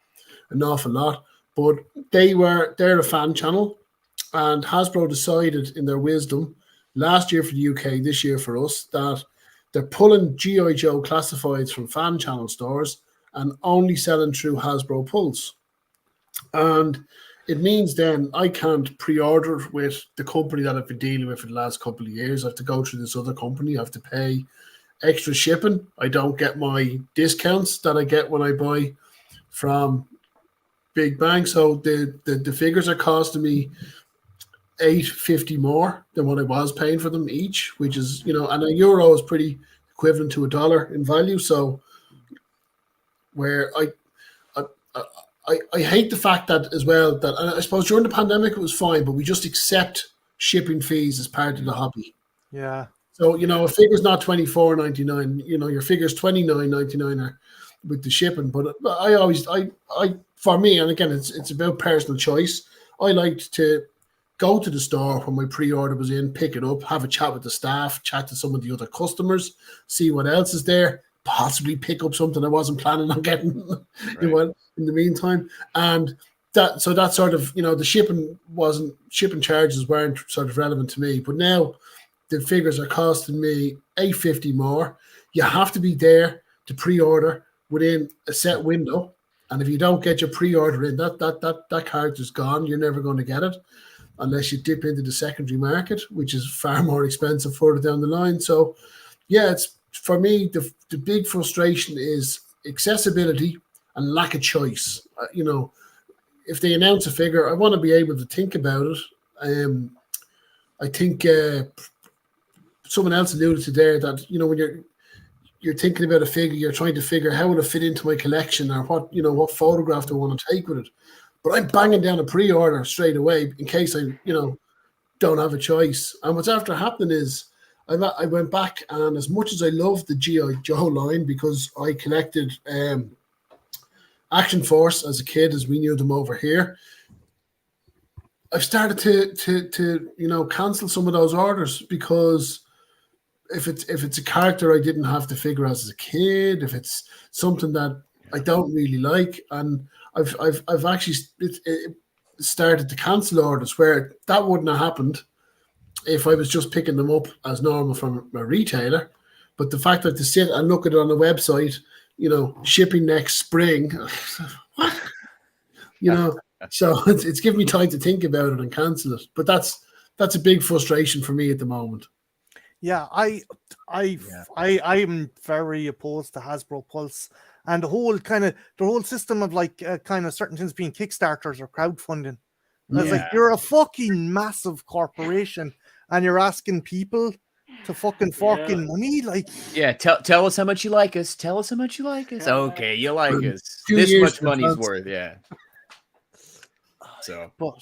an awful lot. But they're a fan channel, and Hasbro decided in their wisdom last year for the UK, this year for us, that they're pulling G.I. Joe classifieds from fan channel stores and only selling through Hasbro Pulse. And it means then I can't pre-order with the company that I've been dealing with for the last couple of years. I have to go through this other company. I have to pay extra shipping. I don't get my discounts that I get when I buy from Big Bang. So the figures are costing me $8.50 more than what I was paying for them each, which is, and a euro is pretty equivalent to $1 in value. So where I hate the fact that as well, that I suppose during the pandemic it was fine, but we just accept shipping fees as part of the hobby. Yeah. So, a figure's not $24.99, your figure's $29.99 with the shipping. But for me, and again, it's about personal choice. I liked to go to the store when my pre-order was in, pick it up, have a chat with the staff, chat to some of the other customers, see what else is there, possibly pick up something I wasn't planning on getting in the meantime. And that sort of, the shipping charges weren't sort of relevant to me. But now the figures are costing me $8.50 more. You have to be there to pre-order within a set window. And if you don't get your pre-order in, that character's gone. You're never going to get it unless you dip into the secondary market, which is far more expensive further down the line. So, yeah, it's for me, the big frustration is accessibility and lack of choice. If they announce a figure, I want to be able to think about it. I think someone else alluded to there that, when you're thinking about a figure, you're trying to figure how will it fit into my collection, or what photograph do I want to take with it. But I'm banging down a pre-order straight away in case I, don't have a choice. And what's after happening is I went back, and as much as I love the G.I. Joe line, because I collected Action Force as a kid, as we knew them over here, I've started to cancel some of those orders, because if it's a character I didn't have to figure out as a kid, if it's something that I don't really like, and I've actually started to cancel orders where that wouldn't have happened if I was just picking them up as normal from a retailer. But the fact that to sit and look at it on the website, shipping next spring, what? So it's given me time to think about it and cancel it. But that's a big frustration for me at the moment. Yeah, I am very opposed to Hasbro Pulse and the whole system of kind of certain things being Kickstarters or crowdfunding. It's like, you're a fucking massive corporation and you're asking people to fucking fork in money. Tell us how much you like us. Tell us how much you like us. Okay, you like us. 2 This years much to money's advance. worth. Yeah. So, But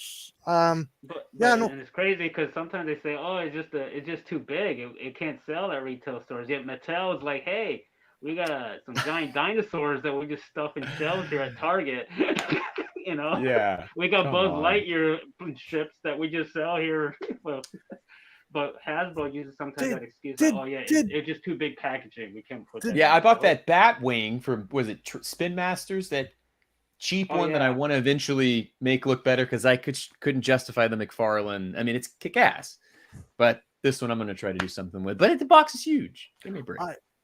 and it's crazy because sometimes they say, "Oh, it's just too big. It can't sell at retail stores." Yet Mattel is like, "Hey, we got some giant dinosaurs that we just stuff in shelves here at Target." You know, Yeah. we got Come Buzz on. Lightyear ships that we just sell here. Well, but Hasbro uses sometimes that excuse. Like, oh yeah, it's just too big packaging. We can't put that. Yeah, in. I bought Oh, that bat wing from, was it Spin Masters? That cheap one that I yeah. want to eventually make look better because I couldn't justify the McFarlane. I mean, it's kick ass, but this one I'm going to try to do something with. But the box is huge. Give me a break.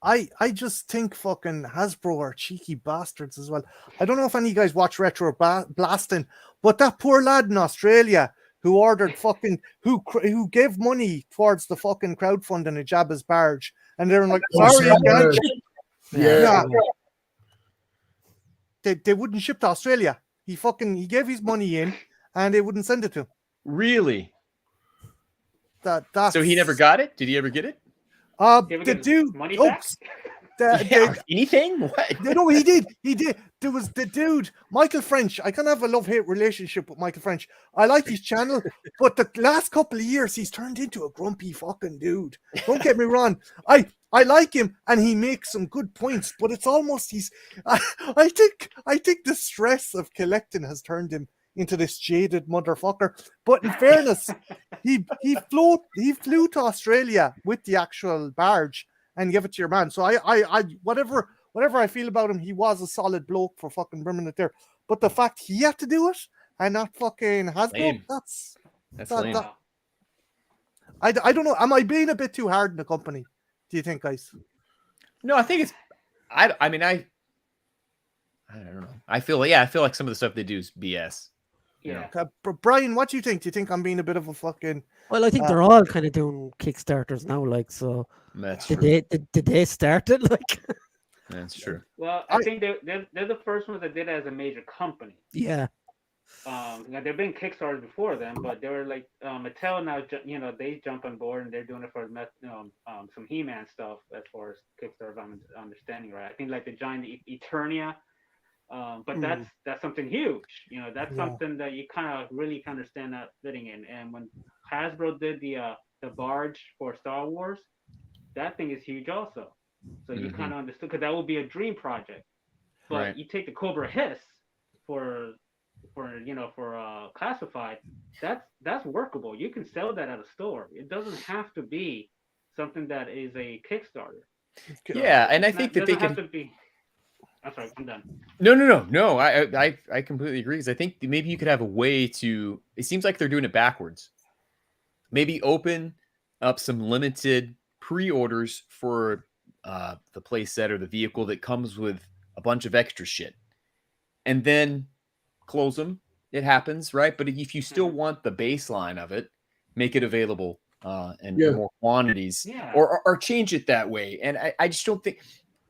I just think fucking Hasbro are cheeky bastards as well. I don't know if any of you guys watch Retro Blasting, but that poor lad in Australia who ordered fucking who gave money towards the fucking crowdfunding of Jabba's barge, and they're like, sorry, you can't ship. Yeah. They wouldn't ship to Australia. He gave his money in, and they wouldn't send it to him. Really? That's, So he never got it? Did he ever get it? Did we the get dude. money back? Anything? What? No, he did. There was the dude, Michael French. I kind of have a love-hate relationship with Michael French. I like his channel, but the last couple of years, he's turned into a grumpy fucking dude. Don't get me wrong. I like him, and he makes some good points, but it's almost I think the stress of collecting has turned him into this jaded motherfucker. But in fairness, he flew to Australia with the actual barge and give it to your man. So I whatever I feel about him, he was a solid bloke for fucking bringing it there. But the fact he had to do it and not fucking Hasbro, Lame. that's lame. I don't know. Am I being a bit too hard in the company? Do you think, guys? No, I think it's. I mean, I don't know. I feel like some of the stuff they do is BS. Yeah. Brian, what do you think? Do you think I'm being a bit of a fucking? Well, I think they're all kind of doing Kickstarters now. Like, so That's did true. they start it? Like, That's true. Well, I think they're the first ones that did it as a major company. yeah. Now there've been Kickstarters before them, but they were like Mattel now. They jump on board and they're doing it for some He-Man stuff as far as Kickstarter. I'm understanding right. I think like the giant Eternia. But that's something huge. That's something that you kind of really understand that fitting in. And when Hasbro did the barge for Star Wars, that thing is huge also. So you kind of understood because that would be a dream project. But you take the Cobra Hiss for classified, that's workable. You can sell that at a store. It doesn't have to be something that is a Kickstarter. Yeah, and I think that they can. Have to be. I'm sorry, I'm done. No. I completely agree because I think maybe you could have a way to. It seems like they're doing it backwards. Maybe open up some limited pre-orders for the playset or the vehicle that comes with a bunch of extra shit, and then close them. It happens, right? But if you still want the baseline of it, make it available in more quantities, or change it that way. And I just don't think.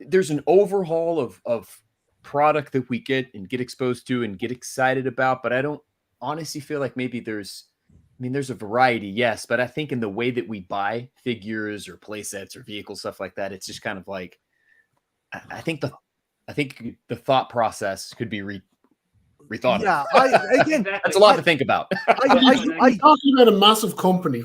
There's an overhaul of product that we get exposed to and get excited about, but I don't honestly feel like maybe there's a variety, yes, but I think in the way that we buy figures or play sets or vehicles, stuff like that, it's just kind of like, I think the thought process could be rethought. Yeah, that's a lot to think about. I'm talking about a massive company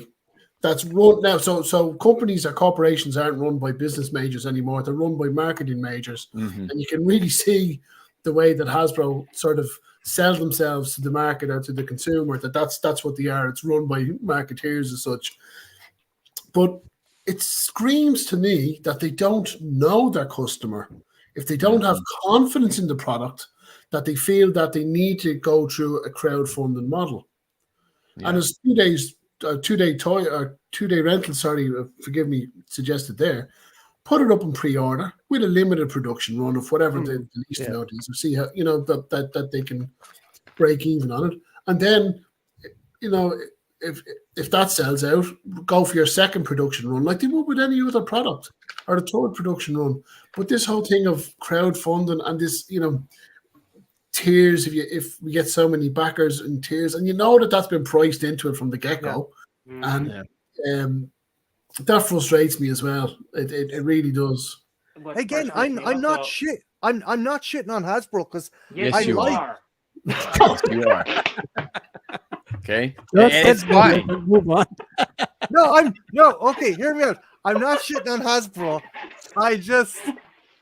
that's run now. So companies or corporations aren't run by business majors anymore. They're run by marketing majors. And you can really see the way that Hasbro sort of sell themselves to the market or to the consumer, that's what they are. It's run by marketeers as such. But it screams to me that they don't know their customer. If they don't have confidence in the product, that they feel that they need to go through a crowdfunding model. And it's 2 days, 2-day rental, forgive me, suggested there. Put it up in pre-order with a limited production run of whatever the least amount is, or see how that they can break even on it. And then, if that sells out, go for your second production run, like they would with any other product, or the third production run. But this whole thing of crowdfunding and this, tiers, if we get so many backers and tiers, and that's been priced into it from the get-go, and that frustrates me as well. It really does. Again, I'm not shitting on Hasbro because yes, you are. You are. Okay, It's fine. Move on. Okay, hear me out. I'm not shitting on Hasbro.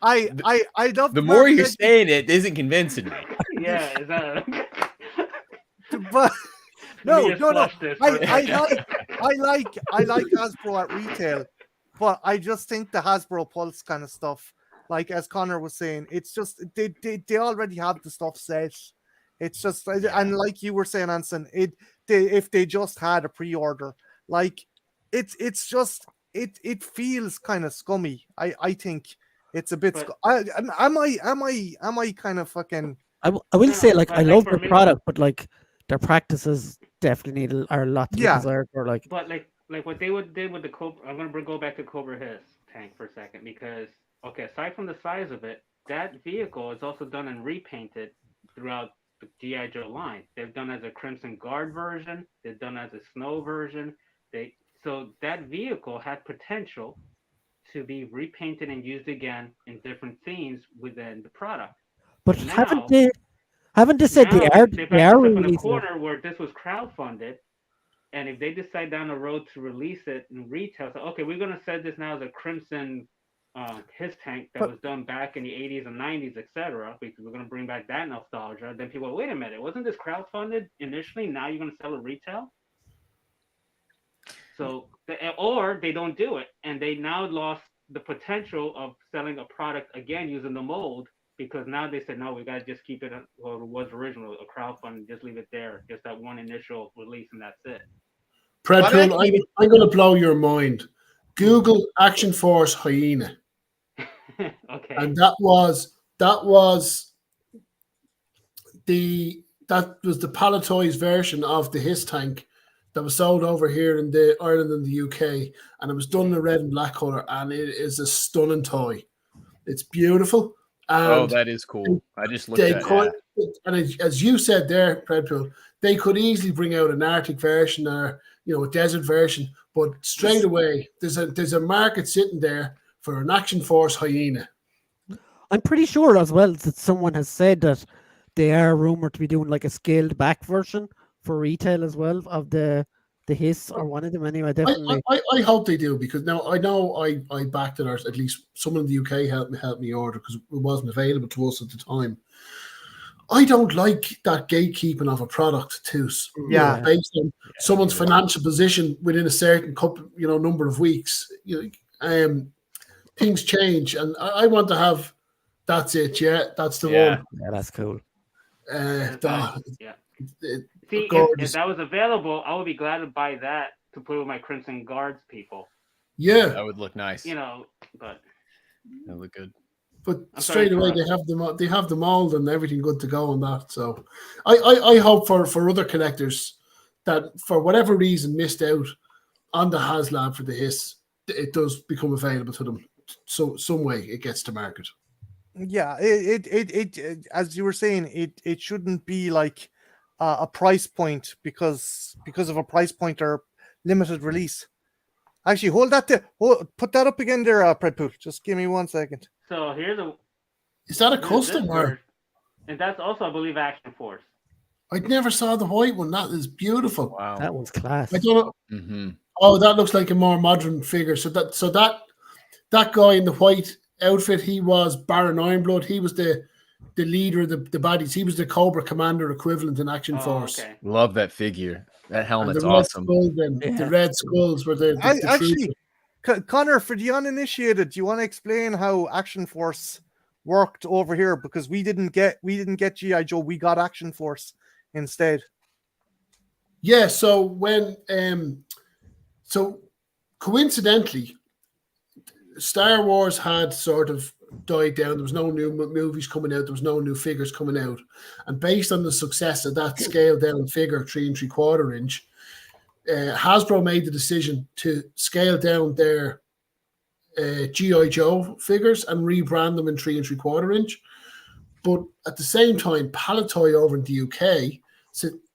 I love the more you're saying it isn't convincing me. Yeah, is that But Let no, me just no, no. flush this for a second. I like Hasbro at retail, but I just think the Hasbro Pulse kind of stuff, like as Connor was saying, it's just they already have the stuff set. It's just and like you were saying, Anson, if they just had a pre-order, like it's just it feels kind of scummy. I think it's a bit. But- Am I kind of fucking? I will No, say, like, but I like love for their me- product, but like their practices definitely are a lot to be Yeah. desired for. Like, But like what they did with the Cobra, I'm gonna go back to Cobra Hiss tank for a second because aside from the size of it, that vehicle is also done and repainted throughout the GI Joe line. They've done as a Crimson Guard version. They've done as a Snow version. So that vehicle had potential to be repainted and used again in different themes within the product. but Now- haven't they said Now they are they they backed are us up in a releasing it? corner where this was crowdfunded, and if they decide down the road to release it in retail, so okay, we're gonna set this now as a Crimson his tank that But- was done back in the 80s and 90s, etc. Because we're gonna bring back that nostalgia. Then people, wait a minute, wasn't this crowdfunded initially? Now you're gonna sell it retail? So, or they don't do it, and they now lost the potential of selling a product again using the mold because now they said no, we gotta just keep it what it was original, a crowdfund, just leave it there, just that one initial release, and that's it. Predpool, actually- I'm going to blow your mind. Google Action Force Hyena, Okay. and that was the Palatoy's version of the Hiss tank that was sold over here in the Ireland and the UK, and it was done in a red and black color, and it is a stunning toy. It's beautiful. Oh, And that is cool. I just looked they at could, and as you said there, Predpool, they could easily bring out an Arctic version or a desert version, but straight away there's a market sitting there for an Action Force Hyena. I'm pretty sure as well that someone has said that they are rumored to be doing like a scaled back version for retail as well of the Hiss or one of them anyway. Definitely. I hope they do, because now I know I backed it, or at least someone in the UK helped me order because it wasn't available to us at the time. I don't like that gatekeeping of a product too. Yeah. Based on someone's financial position within a certain couple, number of weeks. Things change, and I want to have. That's it. Yeah, that's the Yeah. one. Yeah, that's cool. Yeah. It- See, gorgeous. if that was available, I would be glad to buy that to put with my Crimson Guards people. yeah, that would look nice. But That would look good. but I'm sorry straight to away interrupt. they have the mold and everything good to go on that. So I hope for other collectors that for whatever reason missed out on the HasLab for the Hiss, it does become available to them. So some way it gets to market. Yeah, it as you were saying, it shouldn't be like a price point because of a price point or limited release. Actually, hold that there. Put that up again there, Predpool. Just give me 1 second. so here's Is that a here's custom this or? version, and that's also, I believe, Action Force. I never saw the white one. That is beautiful. Wow. That one's class. I don't know. Mm-hmm. Oh, that looks like a more modern figure. So that guy in the white outfit, he was Baron Ironblood. He was the leader of the baddies. He was the Cobra Commander equivalent in Action Oh, Force. okay. Love that figure. That And helmet's the red awesome. skulls, then Yeah. the red skulls were the Actually, troopers. Connor, for the uninitiated, do you want to explain how Action Force worked over here? Because we didn't get GI Joe, we got Action Force instead. Yeah, so when so coincidentally, Star Wars had sort of died down. There was no new movies coming out. There was no new figures coming out, and based on the success of that scaled down figure, 3 3/4 inch, Hasbro made the decision to scale down their GI Joe figures and rebrand them in 3 3/4 inch. But at the same time, Palatoy over in the UK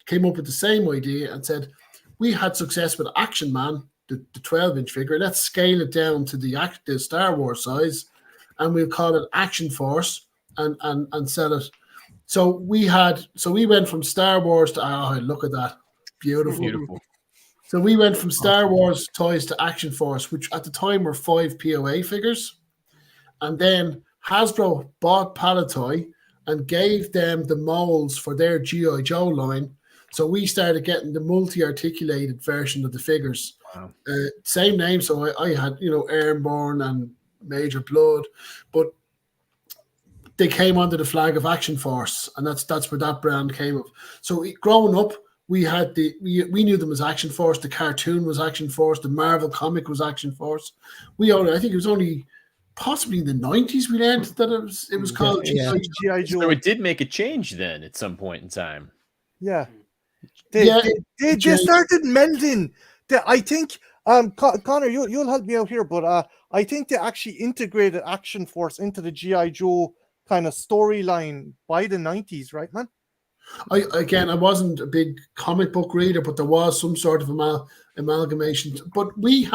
came up with the same idea and said, we had success with Action Man, the 12-inch figure. Let's scale it down to the Star Wars size, and we'll call it Action Force and sell it. So we went from Star Wars to look at that, beautiful. Beautiful. So we went from Star Wars toys to Action Force, which at the time were 5 POA figures, and then Hasbro bought Palatoy and gave them the molds for their GI Joe line. So we started getting the multi-articulated version of the figures. Wow. Same name, so I had, Airborne and Major Blood, but they came under the flag of Action Force, and that's where that brand came of. So growing up, we had we knew them as Action Force. The cartoon was Action Force. The Marvel comic was Action Force. I think it was only possibly in the 90s we learned that it was called G.I. Joe. So it did make a change then at some point in time. Yeah. They started melding. I think, Connor, you'll help me out here, but I think they actually integrated Action Force into the G.I. Joe kind of storyline by the 90s, right, man? I wasn't a big comic book reader, but there was some sort of amalgamation. But there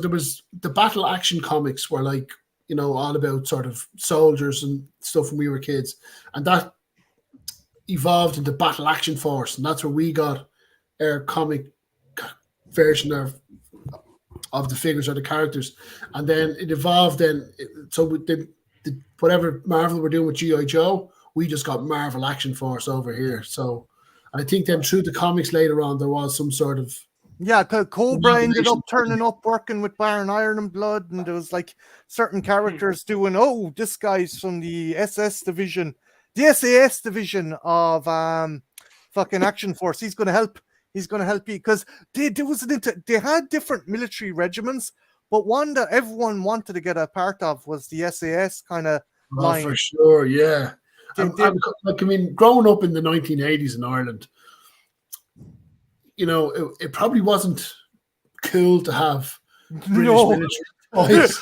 was the battle action comics were like, all about sort of soldiers and stuff when we were kids. And that evolved into Battle Action Force. And that's where we got our comic version of the figures or the characters. And then it evolved whatever Marvel were doing with G.I. Joe, we just got Marvel Action Force over here. So I think then through the comics later on, there was some sort of... Yeah, Cobra ended up turning up working with Baron Iron and Blood, and there was like certain characters doing, this guy's from the SAS division of fucking Action Force. He's going to help you, because they had different military regiments, but one that everyone wanted to get a part of was the SAS kind of line. For sure, yeah. Growing up in the 1980s in Ireland, it probably wasn't cool to have British military toys.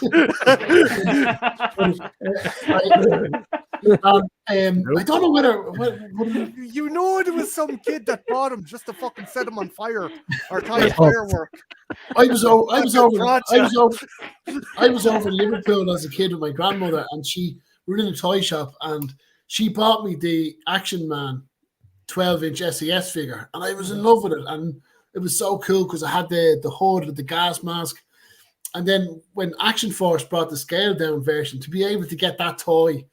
I don't know whether there was some kid that bought him just to fucking set him on fire or tie firework. I was over in Liverpool as a kid with my grandmother, and we were in a toy shop, and she bought me the Action Man 12-inch SAS figure, and I was in love with it, and it was so cool because I had the hood with the gas mask. And then when Action Force brought the scale down version, to be able to get that toy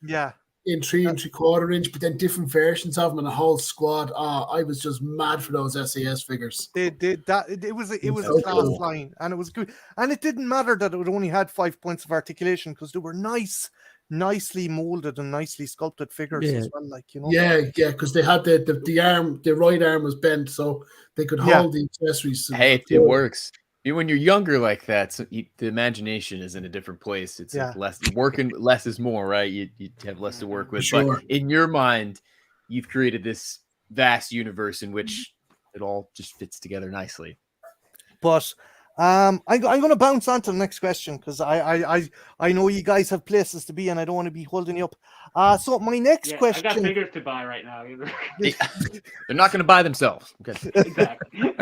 in 3 3/4 inch, but then different versions of them and a whole squad, I was just mad for those SAS figures. They did that. It was a class line, and it was good. And it didn't matter that it only had 5 points of articulation, because they were nicely molded and nicely sculpted figures as well. Yeah, because they had the arm, the right arm was bent, so they could hold the accessories. Hey, it works. When you're younger like that, so the imagination is in a different place. It's less is more, right? You have less to work with. Sure. But in your mind, you've created this vast universe in which it all just fits together nicely. But I'm going to bounce on to the next question, because I know you guys have places to be, and I don't want to be holding you up. So my next question... I got figures to buy right now. They're not going to buy themselves. Okay. Exactly.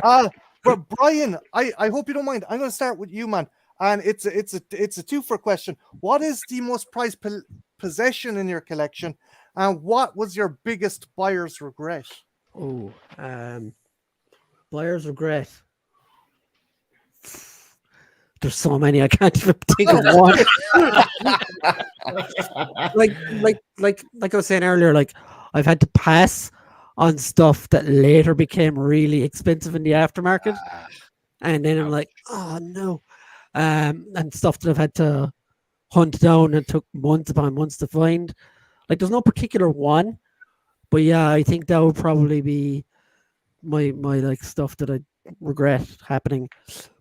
But Brian, I hope you don't mind. I'm going to start with you, man. And it's a two-for question. What is the most prized possession in your collection, and what was your biggest buyer's regret? Buyer's regret. There's so many, I can't even think of one. like I was saying earlier, like I've had to pass on stuff that later became really expensive in the aftermarket, and then I'm like, oh no, and stuff that I've had to hunt down and took months upon months to find. Like, there's no particular one, but yeah, I think that would probably be my like stuff that I regret happening.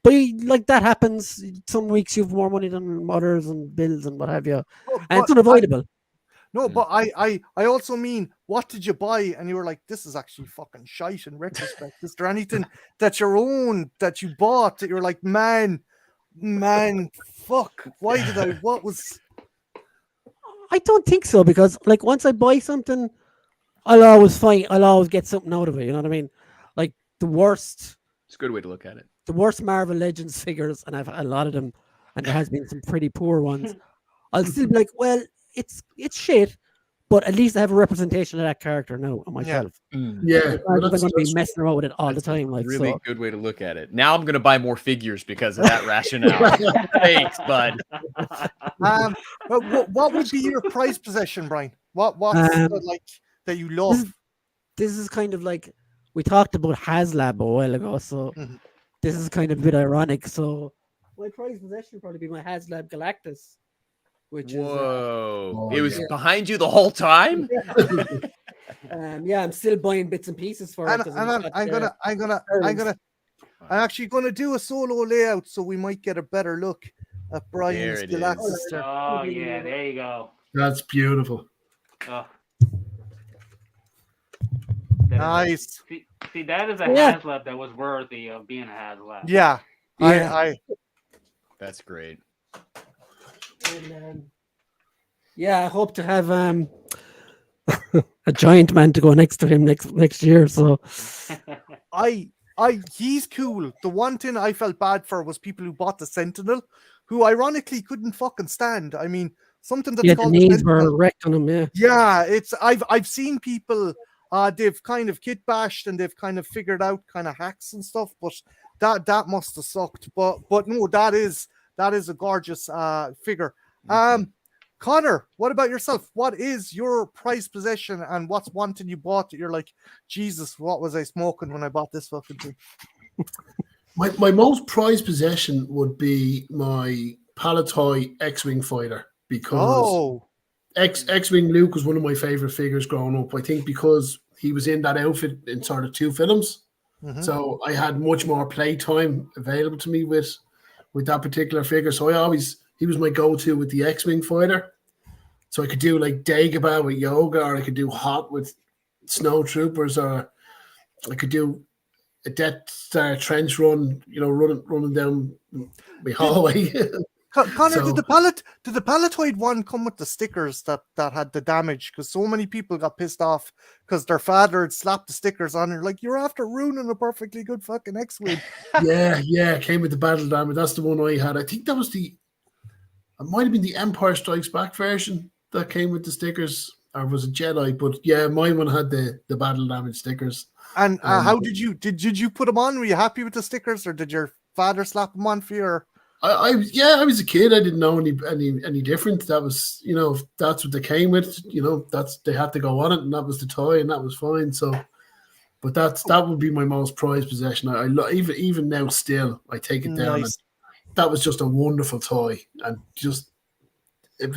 But like, that happens. Some weeks you have more money than others, and bills and what have you, and it's unavoidable. But I also mean, what did you buy? And you were like, this is actually fucking shite in retrospect. Is there anything that you own that you bought that you're like, man, fuck, what was... I don't think so, because like, once I buy something, I'll always get something out of it. You know what I mean? Like, the worst... It's a good way to look at it. The worst Marvel Legends figures, and I've a lot of them, and there has been some pretty poor ones. I'll still be like, well, it's shit, but at least I have a representation of that character now on my shelf. Yeah, I'm going to be messing around with it all the time. Like, really good way to look at it. Now I'm going to buy more figures because of that rationale. Thanks, bud. What would be your prized possession, Brian? What like that you love? this is kind of like we talked about HasLab a while ago, so Mhm. this is kind of a bit ironic. So my prized possession would probably be my HasLab Galactus, which Whoa! Oh, It was yeah. behind you the whole time. is yeah, I'm still buying bits and pieces for it And, because and I'm actually gonna do a solo layout so we might get a better look at Brian's There it Galactus is. there. Oh yeah, there you go. That's beautiful. Oh, that is Nice. see, that is a Yeah. HasLab that was worthy of being a HasLab. Yeah. Yeah. I That's great. And, yeah, I hope to have a giant man to go next to him next year. So he's cool. The one thing I felt bad for was people who bought the Sentinel, who ironically couldn't fucking stand. I mean, something that's yeah, the called the knees were Sentinel. wrecked on him. Yeah. Yeah, it's I've seen people they've kind of kit bashed and they've kind of figured out kind of hacks and stuff, but that must have sucked. But no, that is a gorgeous figure. Connor, what about yourself? What is your prized possession and what's one thing you bought that you're like, Jesus, what was I smoking when I bought this fucking thing? My most prized possession would be my Palatoy X-Wing fighter because Oh, X-Wing Luke was one of my favorite figures growing up. I think because he was in that outfit in sort of 2 films. mhm. So I had much more play time available to me with that particular figure. So he was my go-to with the X-Wing fighter. So I could do like Dagobah with Yoga, or I could do Hot with Snow Troopers, or I could do a Death Star trench run, running down my hallway. Connor, So- did the Palatoid one come with the stickers that had the damage? Because so many people got pissed off because their father had slapped the stickers on. You're like, you're after ruining a perfectly good fucking X-Wing. yeah, it came with the battle damage. That's the one I had. I think that was it might have been the Empire Strikes Back version that came with the stickers, or was it Jedi? But yeah, my one had the battle damage stickers. And how did you put them on? Were you happy with the stickers, or did your father slap them on for you? Or? I was a kid. I didn't know any different. That was, if that's what they came with, they had to go on it, and that was the toy, and that was fine. So, but that would be my most prized possession. I even now still I take it down. Nice. And that was just a wonderful toy, and it was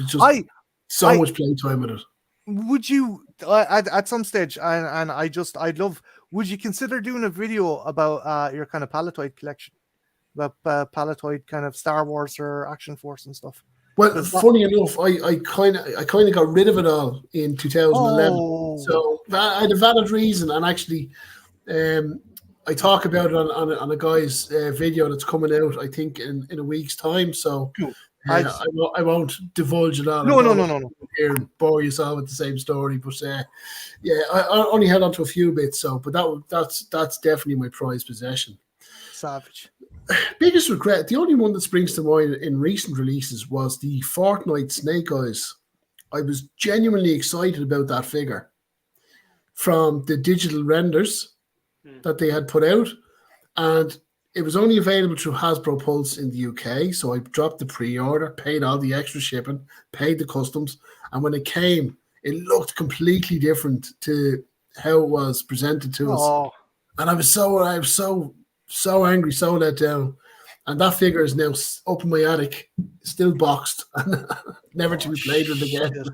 just so much playtime with it. Would you at some stage, and I'd love, would you consider doing a video about your kind of Palatoid collection, about Palatoid kind of Star Wars or Action Force and stuff? Well, funny enough, I kind of got rid of it all in 2011. Oh. So I had a valid reason, and actually, I talk about it on a guy's video that's coming out, I think, in a week's time. So Cool. I won't divulge it all. No. Here and bore you all with the same story, but yeah, I only held on to a few bits. So, but that's definitely my prized possession. Savage. Biggest regret, the only one that springs to mind in recent releases was the Fortnite Snake Eyes. I was genuinely excited about that figure from the digital renders that they had put out, and it was only available through Hasbro Pulse in the UK. So I dropped the pre-order, paid all the extra shipping, paid the customs, and when it came, it looked completely different to how it was presented to us. And I was so angry, so let down. And that figure is now up in my attic, still boxed, never to be played with again.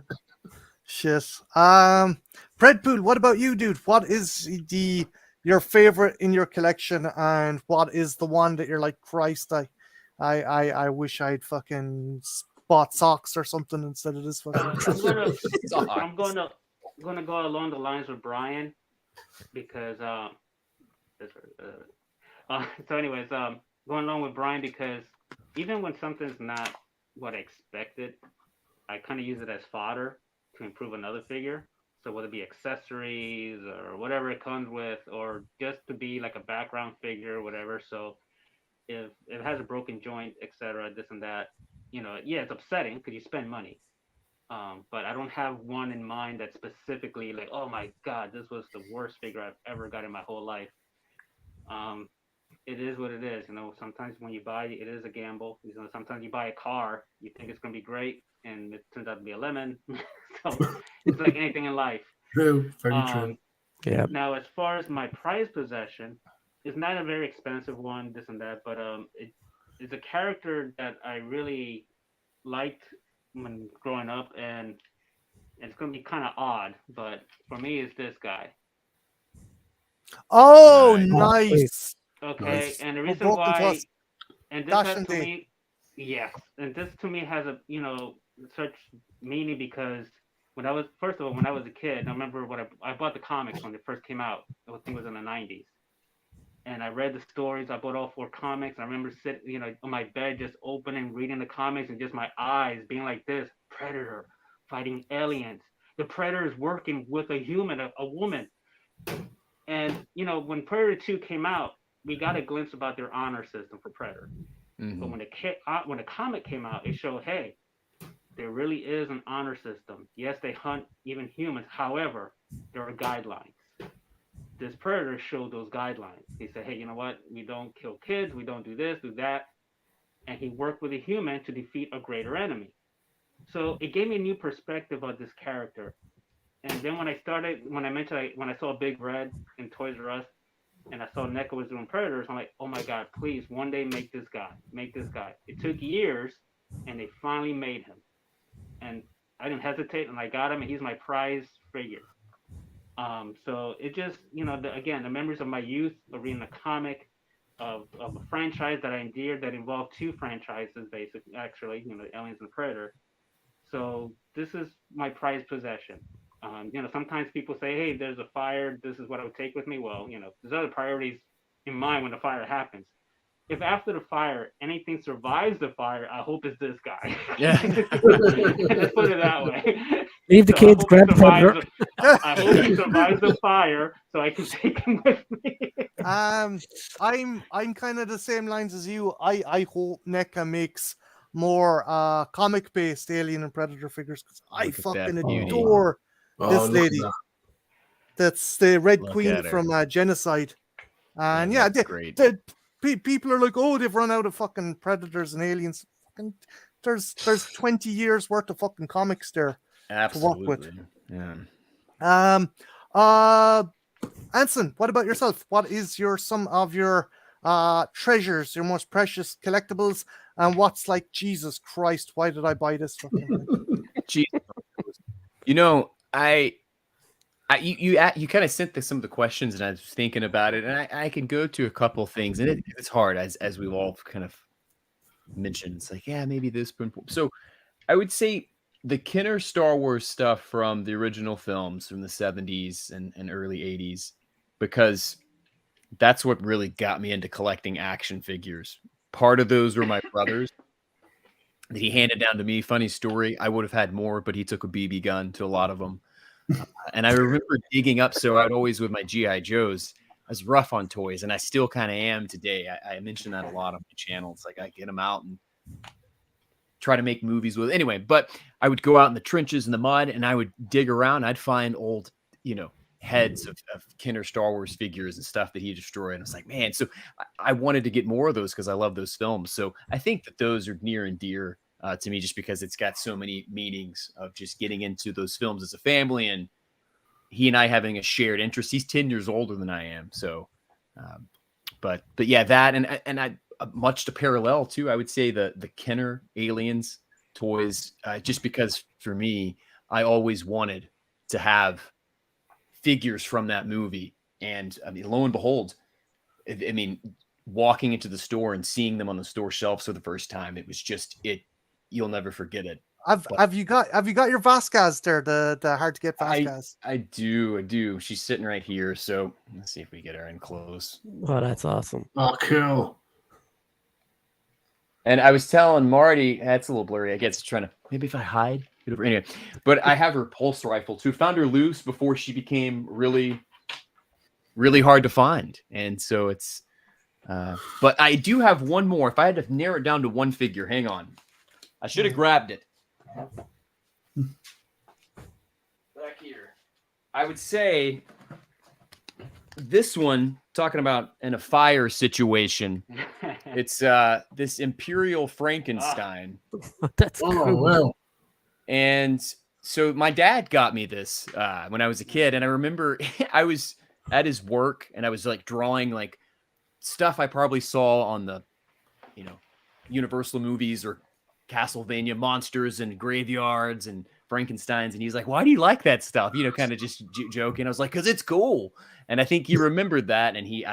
Shit. Predpool, what about you, dude? What is your favorite in your collection, and what is the one that you're like, Christ, I wish I'd fucking bought socks or something instead of this fucking. I'm gonna go along the lines with Brian because so anyways, going along with Brian because even when something's not what I expected, I kind of use it as fodder to improve another figure. So whether it be accessories or whatever it comes with, or just to be like a background figure or whatever. So if it has a broken joint, etc., this and that, yeah, it's upsetting because you spend money. But I don't have one in mind that's specifically like, oh my God, this was the worst figure I've ever got in my whole life. It is what it is. Sometimes when you buy, it is a gamble. Sometimes you buy a car, you think it's going to be great, and it turns out to be a lemon. So it's like anything in life. True, very true. Yeah. Now, as far as my prized possession, it's not a very expensive one, this and that, but it's a character that I really liked when growing up, and it's going to be kind of odd, but for me, it's this guy. Oh, Nice. nice. Okay, Nice. and the Oh, reason broken why, trust. and this Dash has and to day. me, yes, and this to me has a such meaning because when I was first of all when I was a kid, I remember when I bought the comics when they first came out. I think it was in the '90s, and I read the stories. I bought all 4 comics. I remember sitting, on my bed, just opening, reading the comics, and just my eyes being like this: Predator fighting aliens. The Predator is working with a human, a woman. And when Predator 2 came out, we got a glimpse about their honor system for Predator. But when the comic came out, it showed, hey, there really is an honor system. Yes, they hunt even humans. However, there are guidelines. This Predator showed those guidelines. He said, hey, you know what? We don't kill kids. We don't do this, do that. And he worked with a human to defeat a greater enemy. So it gave me a new perspective of this character. And then when I saw Big Red in Toys R Us, and I saw NECA was doing Predators, I'm like, oh my God, please, one day make this guy. It took years, and they finally made him. And I didn't hesitate, and I got him, and he's my prize figure. So it just, again, the memories of my youth of reading a comic of a franchise that I endeared that involved 2 franchises, basically, actually, Aliens and Predator. So this is my prized possession. Sometimes people say, hey, there's a fire. This is what I would take with me. Well, there's other priorities in mind when the fire happens. If after the fire, anything survives the fire, I hope it's this guy. Yeah. Let's put it that way. Leave the kids, grab the Predator. I hope he survives the fire so I can take him with me. I'm kind of the same lines as you. I hope NECA makes more comic based Alien and Predator figures because I Look at fucking that beauty. adore Oh, this look at lady. that. That's the Red Look Queen at her. from Genocide. And Yeah, yeah, that's great. people are like, oh, they've run out of fucking Predators and Aliens. Fucking, there's 20 years worth of fucking comics there to work with. Absolutely. Yeah. Anson, what about yourself? What is some of your treasures, your most precious collectibles, and what's like, Jesus Christ, why did I buy this fucking thing? Jesus. You kind of sent some of the questions, and I was thinking about it, and I can go to a couple things, and it's hard as we've all kind of mentioned. It's like, yeah, maybe this. So I would say the Kenner Star Wars stuff from the original films from the 70s and early 80s, because that's what really got me into collecting action figures. Part of those were my brothers that he handed down to me. Funny story, I would have had more, but he took a BB gun to a lot of them. And I remember digging up, so I'd always, with my G.I. Joes, I was rough on toys, and I still kind of am today. I mention that a lot on my channel. It's like I get them out and try to make movies with. Anyway, but I would go out in the trenches in the mud, and I would dig around. I'd find old, heads of Kenner Star Wars figures and stuff that he destroyed. And I was like, man, so I wanted to get more of those because I love those films. So I think that those are near and dear to me, just because it's got so many meanings of just getting into those films as a family, and he and I having a shared interest. He's 10 years older than I am. So, but yeah, that, and I, much to parallel too, I would say the Kenner Aliens toys, just because for me, I always wanted to have figures from that movie. And I mean, lo and behold, I mean, walking into the store and seeing them on the store shelves for the first time, it was just you'll never forget it. Have you got your Vasquez there, the hard to get Vasquez? I do. She's sitting right here. So let's see if we get her in close. Oh, that's awesome. Oh, cool. And I was telling Marty, that's a little blurry. I guess trying to, maybe if I hide it over anyway. But I have her pulse rifle too. Found her loose before she became really, really hard to find. And so it's, but I do have one more. If I had to narrow it down to one figure, hang on. I should have grabbed it. Back here. I would say this one, talking about in a fire situation, it's this Imperial Frankenstein. That's Oh, cool. well. And So my dad got me this when I was a kid, and I remember I was at his work, and I was like drawing like stuff I probably saw on the, Universal movies or Castlevania monsters and graveyards and Frankensteins, and he's like, "Why do you like that stuff?" Kind of just joking. I was like, "Cause it's cool." And I think he remembered that, and he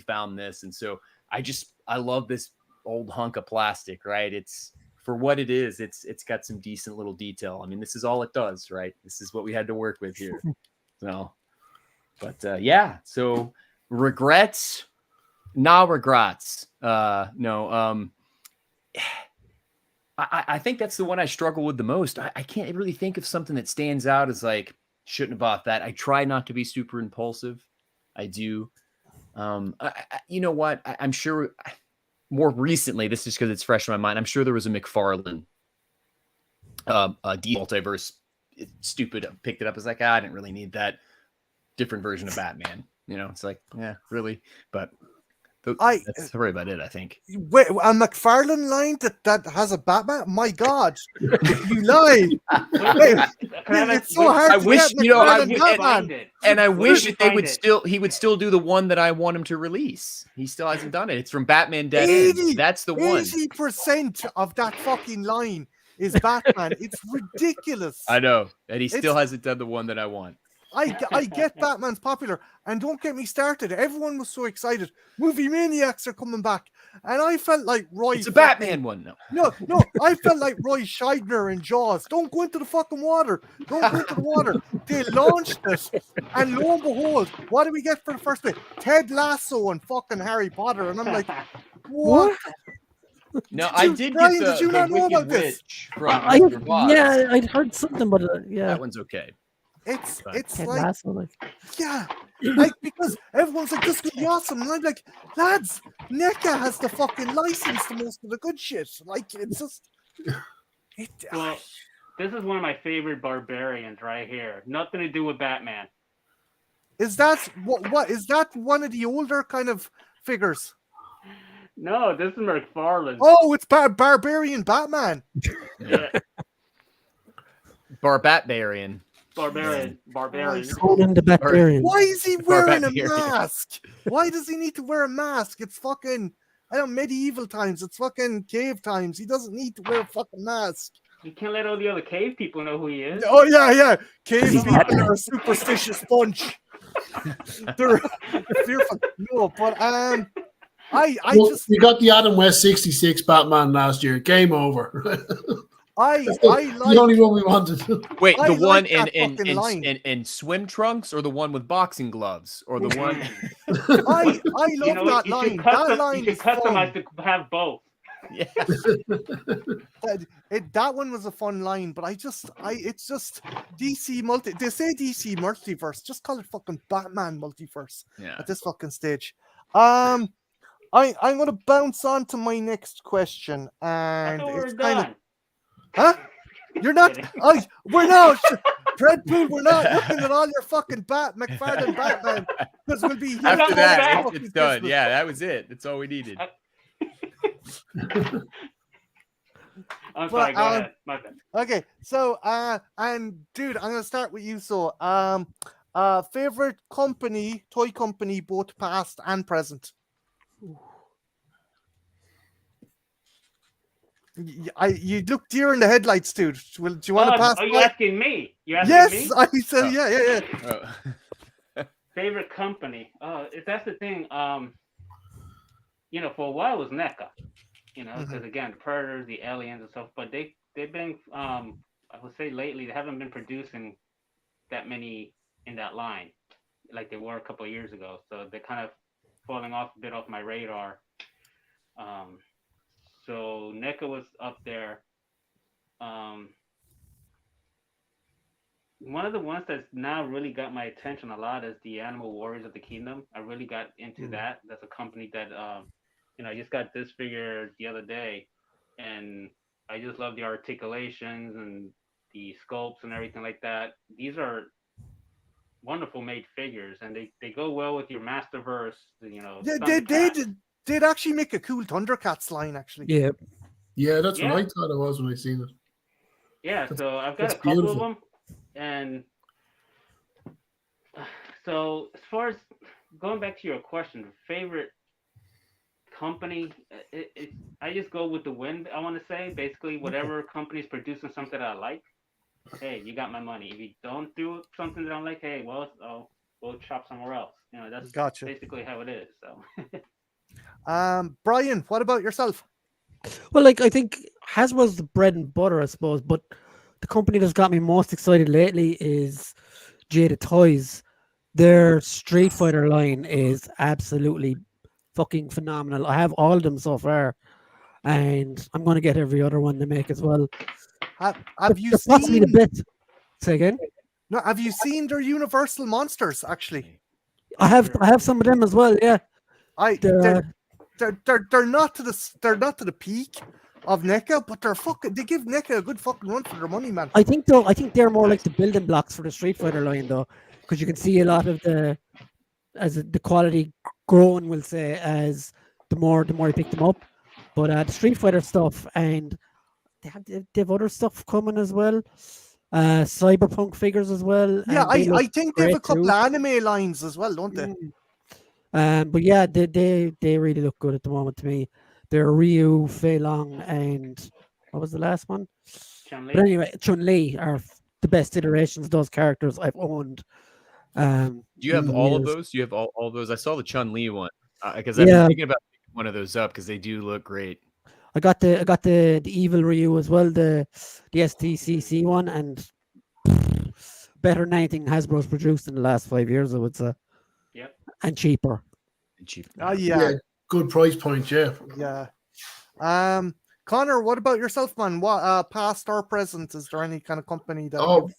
found this, and so I love this old hunk of plastic, right? It's for what it is. It's got some decent little detail. I mean, this is all it does, right? This is what we had to work with here. So, but yeah. So regrets, no regrets. No. I think that's the one I struggle with the most. I can't really think of something that stands out as like, shouldn't have bought that. I try not to be super impulsive. I do. You know what? I'm sure more recently, this is because it's fresh in my mind. I'm sure there was a McFarlane multiverse. It's stupid. I picked it up. It's like, I didn't really need that different version of Batman. It's like, yeah, really. But that's probably about it, I think. Wait, a McFarlane line that has a Batman? My God, you lie! It's so hard. I to wish get Batman. And I wish he would still do the one that I want him to release. He still hasn't done it. It's from Batman Dead End. That's the one. 80% of that fucking line is Batman. It's ridiculous. I know, and he still hasn't done the one that I want. I get Batman's popular, and don't get me started. Everyone was so excited. Movie Maniacs are coming back, and I felt like Roy. It's a Batman one, no. I felt like Roy Scheidner in Jaws. Don't go into the fucking water. Don't go into the water. They launched it, and lo and behold, what do we get for the first bit? Ted Lasso and fucking Harry Potter, and I'm like, what? No, I did Brian, get did you not know about this? Yeah, I'd heard something, but yeah, that one's okay. It's Ted like, Lasso, like, yeah, like because everyone's like, this could be awesome, and I'm like, lads, NECA has the fucking license to most of the good shit. Like, it's just, Well, this is one of my favorite barbarians right here. Nothing to do with Batman. Is that what is that one of the older kind of figures? No, this is McFarlane. Oh, it's Barbarian Batman. Yeah. Barbarian. Barbarian. Conan the Barbarian. Why is he wearing a Barbarian. mask? Why does he need to wear a mask? It's fucking, I don't know, medieval times. It's fucking cave times. He doesn't need to wear a fucking mask. You can't let all the other cave people know who he is. Oh yeah. Cave people are a superstitious bunch. They're fearful. No, but we got the Adam West 66 Batman last year. Game over. I the only one we wanted. Wait, I the one like that in swim trunks, or the one with boxing gloves, or the one? I love that line. That line is customize fun. to have both. Yeah. That one was a fun line, but it's just DC they say DC multiverse, just call it fucking Batman multiverse at this fucking stage. I'm gonna bounce on to my next question, and it's kind of, huh? You're not. We're not. Predpool, we're not looking at all your fucking McFarlane Batman, because we'll be here After that, fucking it's done. Christmas. Yeah, that was it. That's all we needed. I'm sorry, go ahead. My bad. Okay, so and dude, I'm gonna start with you. So, favorite toy company, both past and present. You look deer in the headlights, dude. Do you want to pass? Are you asking me? Yes, me? I said yeah. Favorite company? That's the thing. For a while it was NECA. Because again, the Predators, the Aliens and stuff. But they've been, I would say lately, they haven't been producing that many in that line like they were a couple of years ago. So they're kind of falling off a bit off my radar. So NECA was up there. One of the ones that's now really got my attention a lot is the Animal Warriors of the Kingdom. I really got into that. That's a company that, I just got this figure the other day, and I just love the articulations and the sculpts and everything like that. These are wonderful made figures, and they go well with your Masterverse. They'd actually make a cool Thundercats line, actually. Yeah, that's what I thought it was when I seen it. Yeah, so I've got a couple of them. And so, as far as going back to your question, favorite company, I just go with the wind. I want to say basically whatever company's producing something that I like. Hey, you got my money. If you don't do something that I like, hey, well, we'll chop somewhere else. That's Gotcha. basically how it is. So. Brian, what about yourself? Well, like I think Hasbro's the bread and butter, I suppose. But the company that's got me most excited lately is Jada Toys. Their Street Fighter line is absolutely fucking phenomenal. I have all of them so far, and I'm going to get every other one they make as well. Have you They're possibly the seen? best. Say again. No, have you seen their Universal monsters? Actually, I have some of them as well. Yeah, they're not to the peak of NECA, but they give NECA a good fucking run for their money, man. I think they're more like the building blocks for the Street Fighter line, though, because you can see a lot of the quality growing, we'll say, as the more you pick them up. But the Street Fighter stuff, and they have other stuff coming as well. Cyberpunk figures as well. Yeah, and I think they have a great couple too. of anime lines as well, don't they? But yeah, they really look good at the moment to me. They're Ryu, Fei Long, and what was the last one? Chun-Li. But anyway, Chun-Li are the best iterations of those characters I've owned. Do you have in all of years. those? Do you have all of those? I saw the Chun-Li one because I've Yeah. been thinking about picking one of those up because they do look great. I got the evil Ryu as well, the STCC one, and better than anything Hasbro's produced in the last 5 years, I would say. Yep. And cheaper. And cheap. Yeah. Good price point, yeah. Yeah. Connor, what about yourself, man? What past or present? Is there any kind of company that? Oh,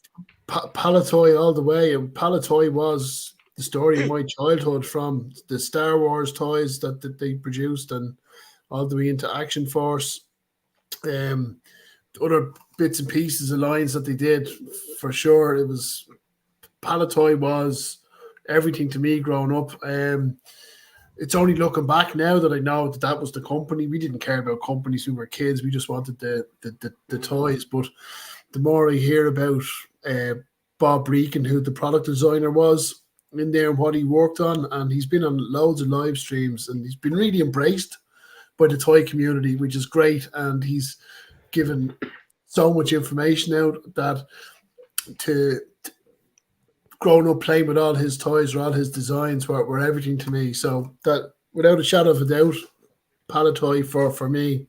Palatoy all the way. And Palatoy was the story of my childhood, from the Star Wars toys that they produced and all the way into Action Force. Other bits and pieces of lines that they did, for sure. It was Palatoy was everything to me growing up. It's only looking back now that I know that was the company. We didn't care about companies when we were kids. We just wanted the toys. But the more I hear about Bob Breakin, who the product designer was in there and what he worked on, and he's been on loads of live streams, and he's been really embraced by the toy community, which is great. And he's given so much information out that to growing up playing with all his toys or all his designs were everything to me. So that, without a shadow of a doubt, Palatoy for me.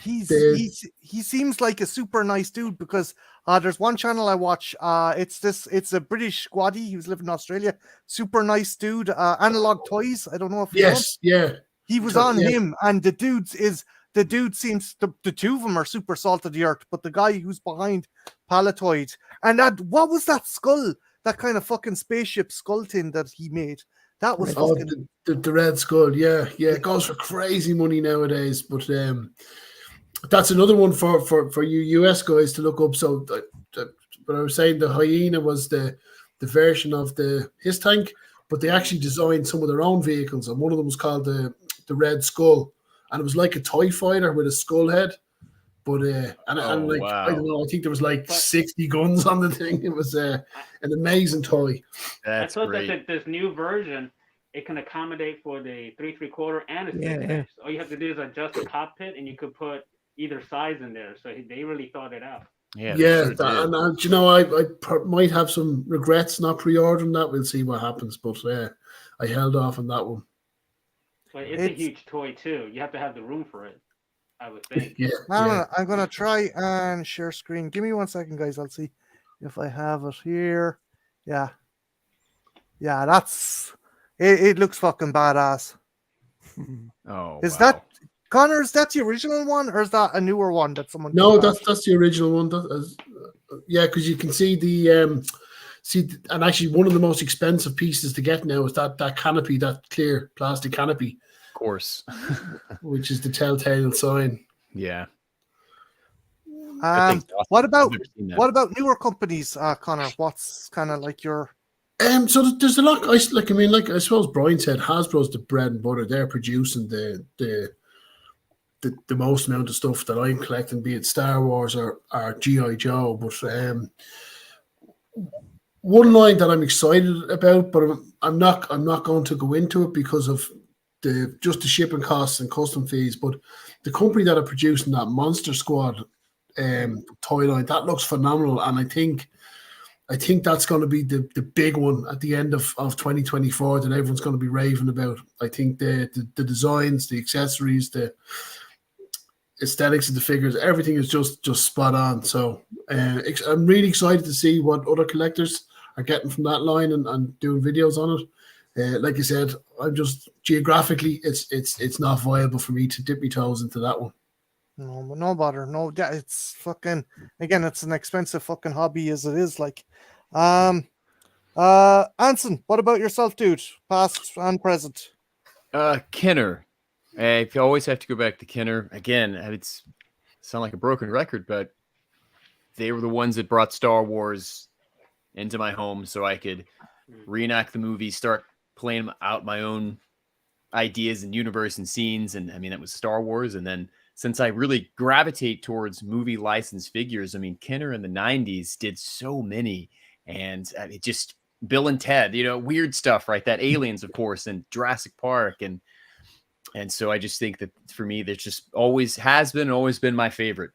He seems like a super nice dude, because there's one channel I watch. It's a British squaddy. He was living in Australia. Super nice dude. Analog Toys. I don't know if you know. Yeah. He was on him, and the dude seems the two of them are super salt of the earth, but the guy who's behind Palatoid, and what was that skull? That kind of fucking spaceship skull thing that he made. That was fucking the Red Skull. Yeah. It goes for crazy money nowadays. But that's another one for you US guys to look up. So, but I was saying the Hyena was the version of his tank, but they actually designed some of their own vehicles, and one of them was called the Red Skull, and it was like a TIE fighter with a skull head. But wow. I don't know, I think there was 60 guns on the thing. It was an amazing toy. That's I thought great. that this new version, it can accommodate for the 3 3/4 and a 6 inch. All you have to do is adjust the cockpit, and you could put either size in there. So they really thought it out. Yeah. And you know, I might have some regrets not pre-ordering that. We'll see what happens, but I held off on that one. But it's a huge toy too. You have to have the room for it, I would think. I'm gonna try and share screen. Give me 1 second, guys. I'll see if I have it here. Yeah, that's it. Looks fucking badass. Oh, that Connor? Is that the original one, or is that a newer one that someone? No, that's the original one. Because you can see and actually one of the most expensive pieces to get now is that canopy, that clear plastic canopy. Of course. Which is the telltale sign. Yeah. What about newer companies, Connor? What's kind of like your? So there's a lot. I suppose Brian said, Hasbro's the bread and butter. They're producing the most amount of stuff that I'm collecting, be it Star Wars or G.I. Joe. But one line that I'm excited about, but I'm not going to go into it because of the shipping costs and custom fees. But the company that are producing that Monster Squad toy line, that looks phenomenal, and I think that's going to be the big one at the end of 2024 that everyone's going to be raving about. I think the designs, the accessories, the aesthetics of the figures, everything is just spot on. So I'm really excited to see what other collectors are getting from that line and doing videos on it. Like I said, I'm just geographically, it's not viable for me to dip my toes into that one. No bother. No, yeah, it's fucking, again, it's an expensive fucking hobby as it is. Like, Anson, what about yourself, dude? Past and present. Kenner. If you always have to go back to Kenner again, it's sound like a broken record, but they were the ones that brought Star Wars into my home, so I could reenact the movies, start playing out my own ideas and universe and scenes. And I mean, that was Star Wars. And then since I really gravitate towards movie licensed figures, I mean, Kenner in the 90s did so many, and it just Bill and Ted, weird stuff, right? That Aliens, of course, and Jurassic Park. And so I just think that for me, there's just always been my favorite,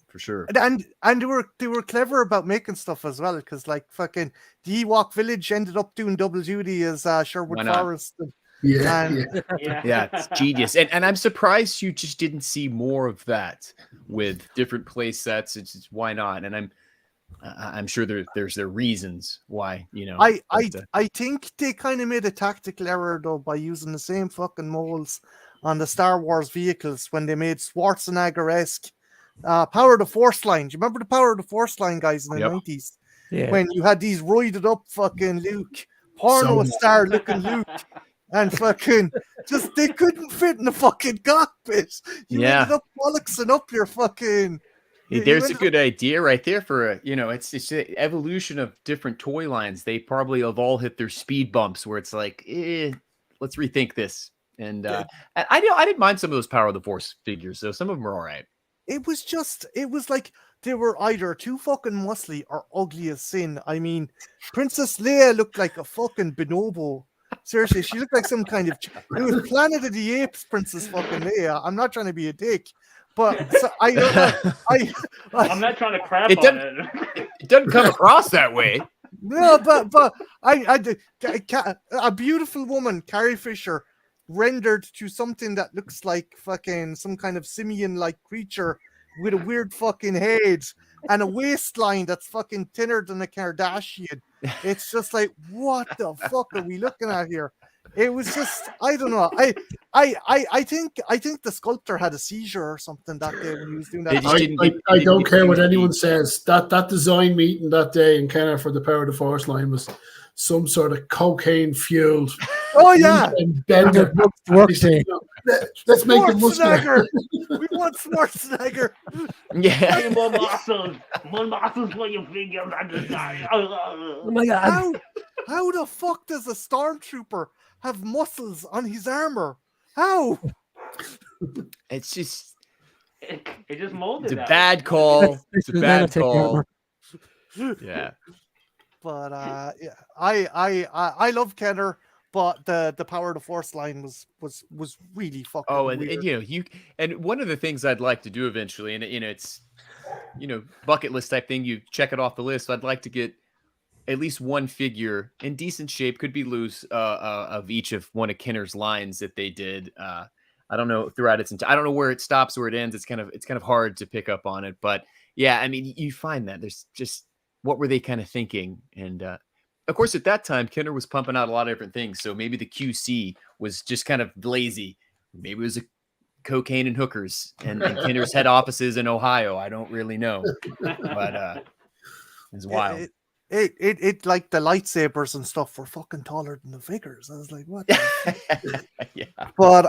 for sure. And they were clever about making stuff as well, because like fucking the Ewok Village ended up doing double duty as Sherwood Forest. Yeah, it's genius. And I'm surprised you just didn't see more of that with different play sets. It's just, why not? And I'm sure there's their reasons why, I think they kind of made a tactical error though by using the same fucking molds on the Star Wars vehicles when they made Schwarzenegger-esque Power of the Force line. Do you remember the Power of the Force line, guys, in the 90s? Yeah. When you had these roided up fucking Luke, porno star looking Luke, and fucking just they couldn't fit in the fucking cockpit. You ended up bollocksing up your fucking. There's a good idea right there for it's the evolution of different toy lines. They probably have all hit their speed bumps where it's like, let's rethink this. And I didn't mind some of those Power of the Force figures, so some of them are all right. It was like they were either too fucking muscly or ugly as sin. I mean, Princess Leia looked like a fucking bonobo. Seriously, she looked like some kind of. It was Planet of the Apes, Princess fucking Leia. I'm not trying to be a dick, but so I'm not trying to crap on it. It doesn't come across that way. No, but a beautiful woman, Carrie Fisher, rendered to something that looks like fucking some kind of simian-like creature with a weird fucking head and a waistline that's fucking thinner than a Kardashian. It's just like, what the fuck are we looking at here? It was just, I don't know. I think the sculptor had a seizure or something that day when he was doing that. I don't care what anyone says. That design meeting that day in Kenner for the Power of the Force line was some sort of cocaine fueled. Oh yeah, bender. Let's make it muscular. We want Schwarzenegger. Yeah. More muscles for your fingers. Oh my god! How the fuck does a stormtrooper have muscles on his armor? How? It's just. It just molded. It's a bad call. It's a bad call. Yeah. But yeah, I love Kenner, but the Power of the Force line was really fucking. Oh, and weird. and one of the things I'd like to do eventually, and it's bucket list type thing. You check it off the list. I'd like to get at least one figure in decent shape, could be loose, of each of one of Kenner's lines that they did. I don't know throughout its I don't know where it stops, where it ends. It's kind of hard to pick up on it, but yeah, I mean, you find that there's just. What were they kind of thinking? And of course, at that time, Kenner was pumping out a lot of different things. So maybe the QC was just kind of lazy. Maybe it was a cocaine and hookers and Kenner's head offices in Ohio. I don't really know, but it's wild. It like the lightsabers and stuff were fucking taller than the figures. I was like, what? Yeah. But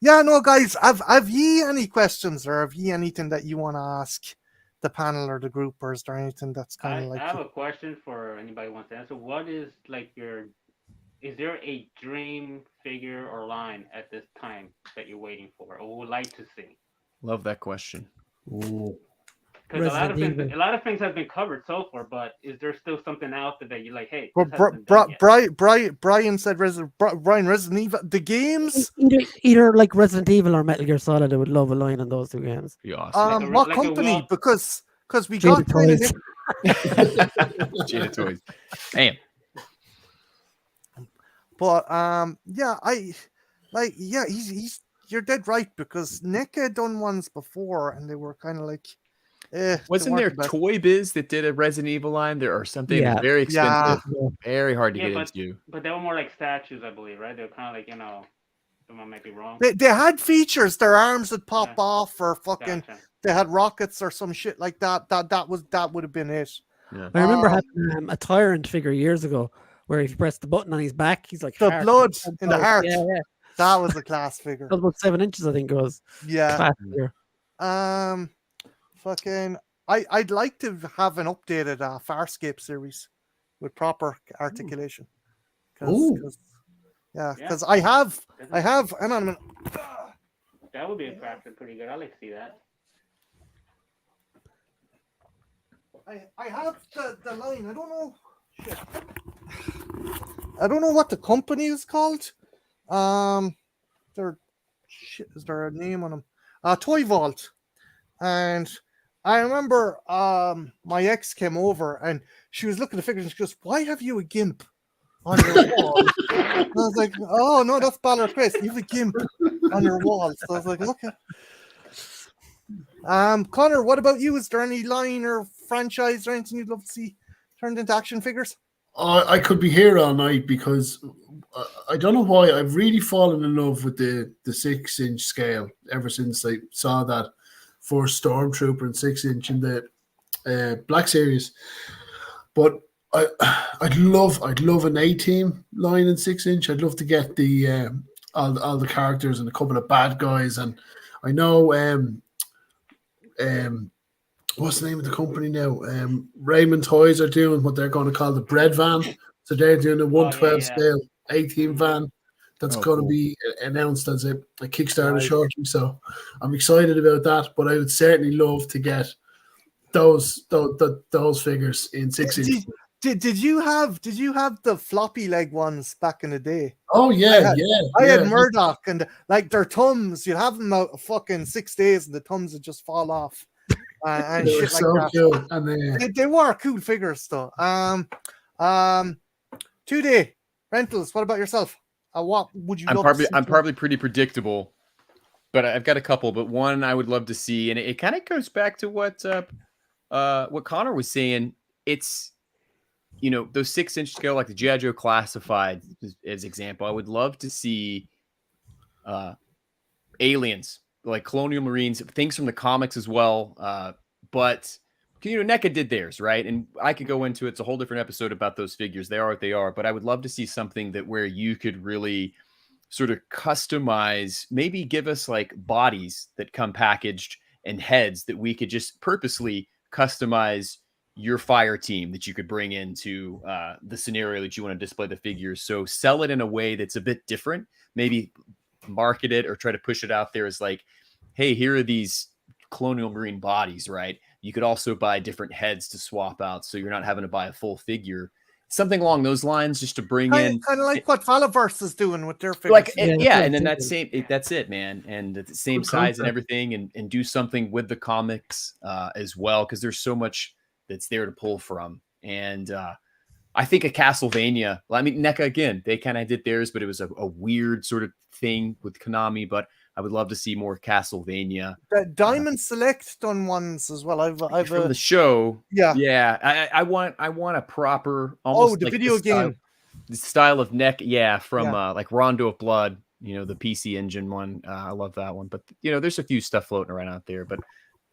yeah, no, guys, have ye any questions or have ye anything that you want to ask the panel or the group, or is there anything that's kind of like? I have a question for anybody who wants to answer. What is like is there a dream figure or line at this time that you're waiting for or would like to see? Love that question. Because Because Resident Evil. a lot of things have been covered so far, but is there still something out there that you're like, hey, Br- this Br- hasn't been done yet? Brian said Brian Resident Evil. The games. Either like Resident Evil or Metal Gear Solid. I would love a line on those two games. Be awesome. What like a company? walk- Because we Jada got kind of Toys. Jada Toys. Damn. but yeah, he's you're dead right, because NECA done ones before and they were kind of like they Wasn't weren't there the best. Toy Biz that did a Resident Evil line? There or something Yeah. very expensive, Yeah. very hard to Yeah, get but- into. But they were more like statues, I believe, right? They're kind of like, someone might be wrong. They had features, their arms would pop Yeah. off, or fucking Gotcha. they had rockets or some shit like that. That would have been it. Yeah. I remember Um, having a Tyrant figure years ago, where if you press the button on his back, he's like The heart. blood in the heart. Yeah, yeah. That was a class figure. That was about 7 inches, I think it was. Yeah. Class figure. Fucking I'd like to have an updated Farscape series with proper articulation. Ooh. Yeah, Yeah. because I have hang on a minute. That would be crafted pretty good. I'd like to see that. I have the line. I don't know. Shit. I don't know what the company is called. Is there a name on them? Toy Vault. And I remember my ex came over and she was looking at the figures and she goes, "Why have you a gimp on your wall?" And I was like, "Oh no, that's Baller Chris. You have a gimp on your wall." So I was like, "Okay." Connor, what about you? Is there any line or franchise or anything you'd love to see turned into action figures? I could be here all night because I don't know why I've really fallen in love with the 6-inch scale ever since I saw that for Stormtrooper and 6-inch in the Black Series. But I'd love an A-Team line in 6-inch. I'd love to get the all the characters and a couple of bad guys. And I know what's the name of the company now? Raymond Toys are doing what they're going to call the bread van. So they're doing a 112 yeah. scale A-Team van that's going cool. to be announced as a Kickstarter Nice. shortly. So I'm excited about that. But I would certainly love to get those figures in 6-inch. Did you have the floppy leg ones back in the day? Oh yeah, I had Murdoch, and like their thumbs, you'd have them out fucking 6 days and the thumbs would just fall off. And They were shit like so that. cool. And They were cool figures though. 2-day rentals. What about yourself? What would you? I'm love to see? probably pretty predictable, but I've got a couple. But one I would love to see, and it kind of goes back to what Connor was saying. It's those 6-inch scale, like the G.I. Joe Classified as example. I would love to see aliens, like Colonial Marines, things from the comics as well. But NECA did theirs, right? And I could go into it. It's a whole different episode about those figures. They are what they are. But I would love to see something where you could really sort of customize, maybe give us like bodies that come packaged and heads that we could just purposely customize your fire team that you could bring into the scenario that you want to display the figures. So sell it in a way that's a bit different, maybe market it or try to push it out there as like, hey, here are these Colonial Marine bodies, right? You could also buy different heads to swap out, so you're not having to buy a full figure. Something along those lines, just to bring in kind of like what Falaverse is doing with their figures. like Yeah, and then that's that's it, man. And the same Good size and concept. everything, and do something with the comics as well, because there's so much that's there to pull from. And I think a Castlevania, I mean, NECA again, they kind of did theirs, but it was a weird sort of thing with Konami. But I would love to see more Castlevania. Diamond Select done ones as well. I've From the show. yeah. I want a proper, almost the like video style, game. the style of NECA, from like Rondo of Blood, the PC Engine one. I love that one. But there's a few stuff floating around out there. But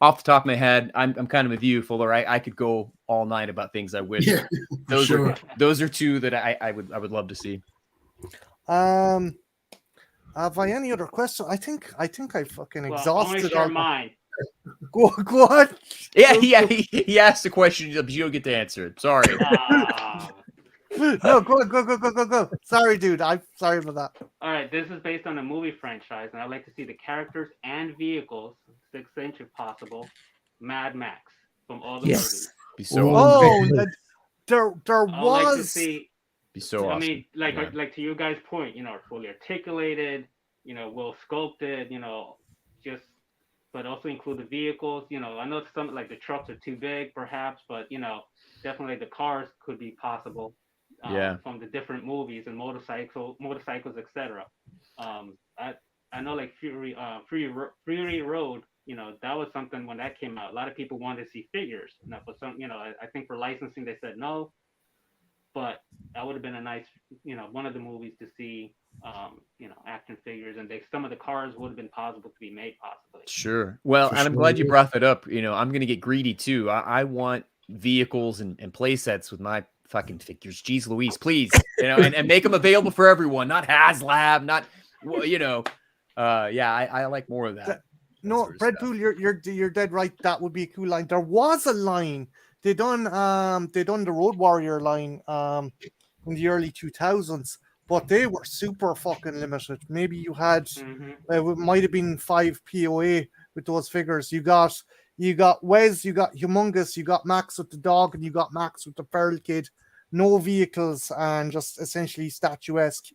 off the top of my head, I'm kind of with you, Fuller. I could go all night about things I wish. yeah, Those are two that I would love to see. Have I any other questions? I think I fucking Well, I want exhausted to share all. mine. Go on. Yeah. He asked the question, but you don't get to answer it. Sorry. No, go. Sorry, dude. I'm sorry about that. All right, this is based on a movie franchise, and I'd like to see the characters and vehicles, 6-inch if possible. Mad Max. from all the Yes. movies. Be so Oh, awesome. Oh, there I would like to was. see. Be so I awesome. mean, like Yeah. like to your guys' point, fully articulated, well sculpted, just, but also include the vehicles. I know some like the trucks are too big, perhaps, but definitely the cars could be possible. Yeah. From the different movies and motorcycles, etc. I know like Fury Road. That was something when that came out. A lot of people wanted to see figures. Now, for some, I think for licensing they said no, but that would have been a nice, one of the movies to see, action figures, and some of the cars would have been possible to be made possibly. Sure. Well, For and I'm sure, glad you yeah. brought that up. I'm going to get greedy too. I want vehicles and play sets with my fucking figures. Jeez Louise, please. And make them available for everyone, not HasLab, not, yeah, I like more of that. No, sort of stuff. Predpool, you're dead right. That would be a cool line. There was a line they done the Road Warrior line in the early 2000s, but they were super fucking limited. Maybe you had it might have been 5 POA with those figures. You got Wes, you got Humongous, you got Max with the dog, and you got Max with the feral kid. No vehicles and just essentially statuesque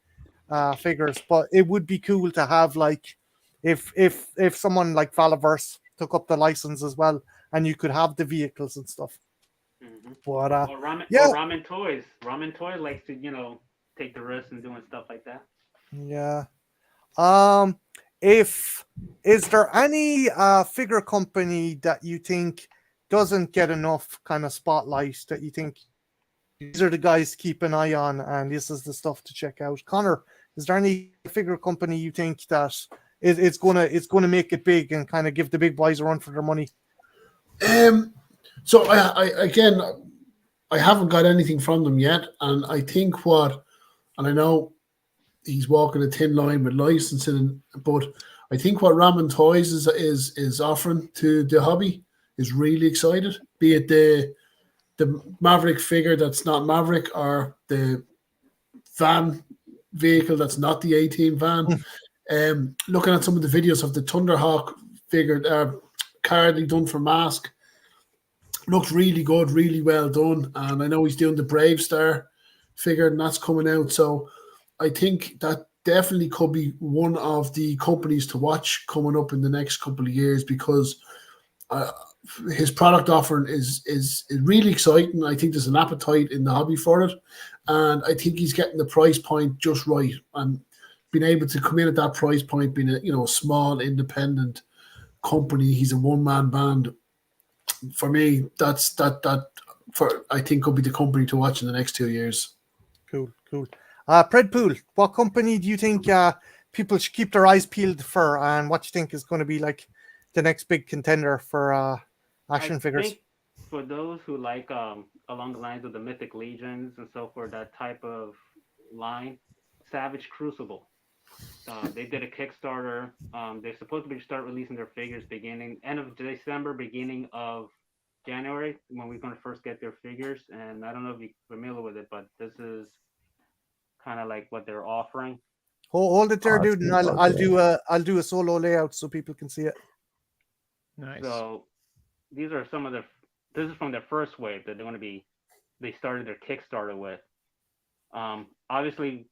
figures. But it would be cool to have like if someone like Valaverse took up the license as well, and you could have the vehicles and stuff. But Or Ramen Toys. Ramen Toys likes to take the risk and doing stuff like that. Yeah. Is there any figure company that you think doesn't get enough kind of spotlight that you think these are the guys to keep an eye on and this is the stuff to check out? Connor, is there any figure company you think that it's gonna make it big and kind of give the big boys a run for their money? So I haven't got anything from them yet, and I think and I know he's walking a thin line with licensing, but I think what Ramen Toys is offering to the hobby is really excited. Be it the Maverick figure that's not Maverick, or the van vehicle that's not the A-Team van. Looking at some of the videos of the Thunderhawk figure card he done for Mask, looks really good, really well done. And I know he's doing the Brave Star figure, and that's coming out. So I think that definitely could be one of the companies to watch coming up in the next couple of years, because his product offering is really exciting. I think there's an appetite in the hobby for it, and I think he's getting the price point just right, and being able to come in at that price point, being a small independent company. He's a one-man band. For me, I think could be the company to watch in the next 2 years. Cool. Predpool, what company do you think people should keep their eyes peeled for, and what you think is going to be like the next big contender for action figures? Think for those who like along the lines of the Mythic Legions and so forth, that type of line, Savage Crucible. They did a Kickstarter. They're supposed to start releasing their figures end of December, beginning of January, when we're going to first get their figures. And I don't know if you're familiar with it, but this is kind of like what they're offering. Hold it there, dude, and I'll do a solo layout so people can see it. Nice. So these are this is from their first wave that they started their Kickstarter with. Obviously,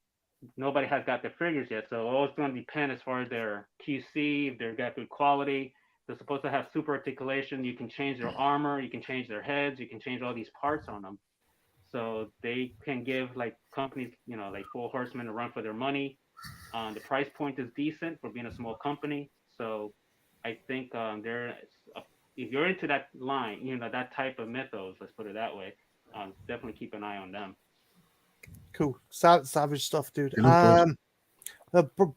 nobody has got their figures yet, so all it's going to depend as far as their QC, if they've got good quality. They're supposed to have super articulation. You can change their armor, you can change their heads, you can change all these parts on them. So they can give like companies, like Four Horsemen, a run for their money. The price point is decent for being a small company. So I think if you're into that line, that type of mythos, let's put it that way, definitely keep an eye on them. Cool. Savage stuff, dude.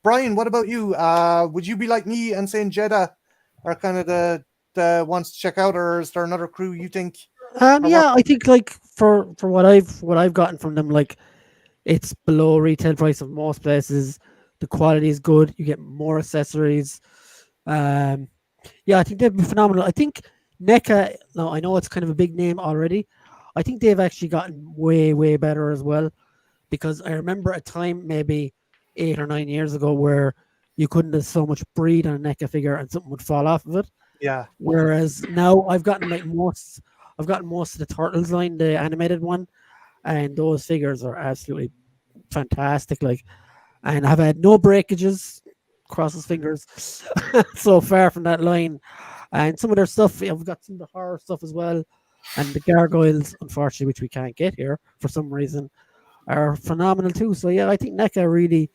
Brian, what about you? Would you be like me and saying Jeddah are kind of the ones to check out, or is there another crew you think? Yeah, I think like for what I've gotten from them, like it's below retail price of most places. The quality is good. You get more accessories. Yeah, I think they'd be phenomenal. I think NECA. Now I know it's kind of a big name already. I think they've actually gotten way better as well, because I remember a time maybe 8 or 9 years ago where you couldn't have so much breed on a NECA figure and something would fall off of it. Yeah. Whereas now I've gotten like most I've gotten most of the Turtles line, the animated one, and those figures are absolutely fantastic. Like, and I've had no breakages, cross his fingers, so far from that line. And some of their stuff, I've got some of the horror stuff as well, and the gargoyles, unfortunately, which we can't get here for some reason, are phenomenal too. So yeah, I think NECA are really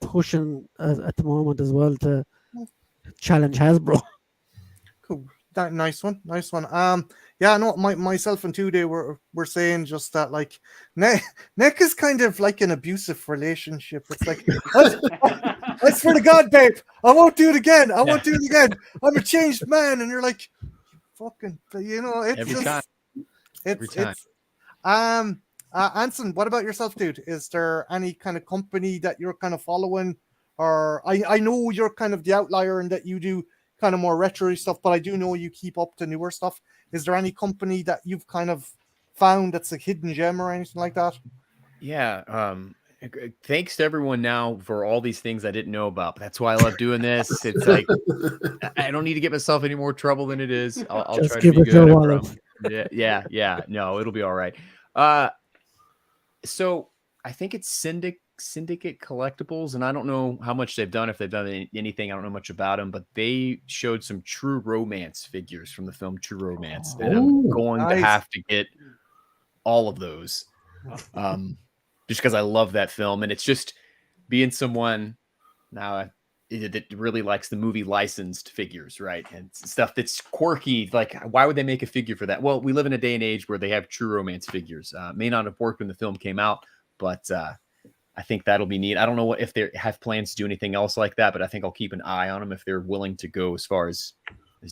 pushing at the moment as well to challenge Hasbro. Cool. That nice one. Yeah, no, myself and Tude were saying just that, like, Nick is kind of like an abusive relationship. It's like, I swear to God, babe, I won't do it again. I'm a changed man, and you're like, fucking, it's Every just, time. Every time. it's Anson, what about yourself, dude? Is there any kind of company that you're kind of following, or I know you're kind of the outlier in that you do kind of more retro stuff, but I do know you keep up to newer stuff. Is there any company that you've kind of found that's a hidden gem or anything like that? Yeah. Thanks to everyone now for all these things I didn't know about. But that's why I love doing this. It's like I don't need to get myself any more trouble than it is. I'll Just try give to be it your good. wallet. Yeah. No, it'll be all right. So I think it's Syndicate Collectibles, and I don't know how much they've done, if they've done anything. I don't know much about them, but they showed some True Romance figures from the film True Romance, and I'm going to have to get all of those, just because I love that film, and it's just being someone now that really likes the movie licensed figures, right? And stuff that's quirky. Like, why would they make a figure for that? Well, we live in a day and age where they have True Romance figures. May not have worked when the film came out, but I think that'll be neat. I don't know if they have plans to do anything else like that, but I think I'll keep an eye on them if they're willing to go as far as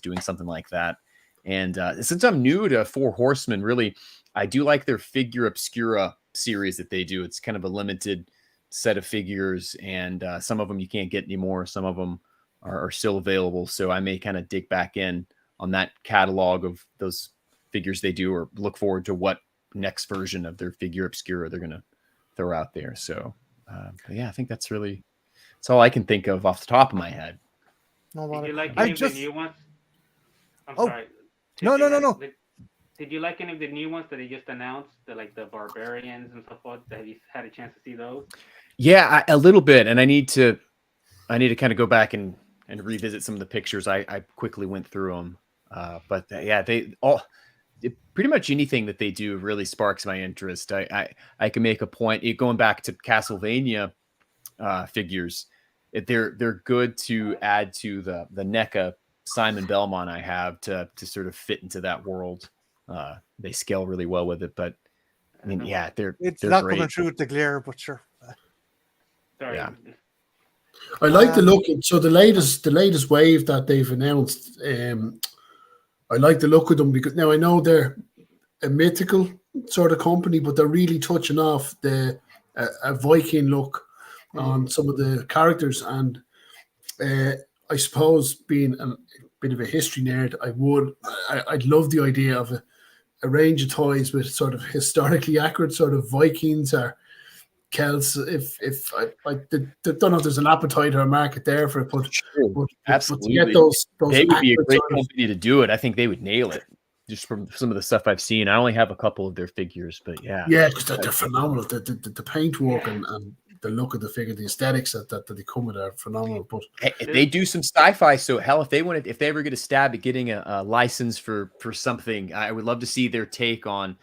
doing something like that. And since I'm new to Four Horsemen, really, I do like their Figure Obscura series that they do. It's kind of a limited set of figures, and some of them you can't get anymore. Some of them are still available. So I may kind of dig back in on that catalog of those figures they do, or look forward to what next version of their Figure Obscura they're going to throw out there. So but yeah, I think that's all I can think of off the top of my head. Did you like any of the new ones? I'm sorry. No. Did you like any of the new ones that they just announced, like the Barbarians and so forth? Have you had a chance to see those? Yeah, a little bit, and I need to kind of go back and revisit some of the pictures. I quickly went through them, but yeah, pretty much anything that they do really sparks my interest. I can make a point going back to Castlevania figures. They're good to add to the NECA Simon Belmont I have to sort of fit into that world. They scale really well with it, but I mean, yeah, they're not great. coming through with the glare, but sure. Sorry. Yeah. I like the look. So the latest wave that they've announced, I like the look of them, because now I know they're a mythical sort of company, but they're really touching off a Viking look on some of the characters. And I suppose, being a bit of a history nerd, I'd love the idea of a range of toys with sort of historically accurate sort of Vikings or Celts. If I don't know if there's an appetite or a market there for it, but Absolutely, but to get those they would be a great sort of company to do it. I think they would nail it, just from some of the stuff I've seen. I only have a couple of their figures, but yeah, because they're phenomenal. The paintwork and the look of the figure, the aesthetics that they come with are phenomenal. But if they do some sci-fi, so hell, if they ever get a stab at getting a license for something, I would love to see their take on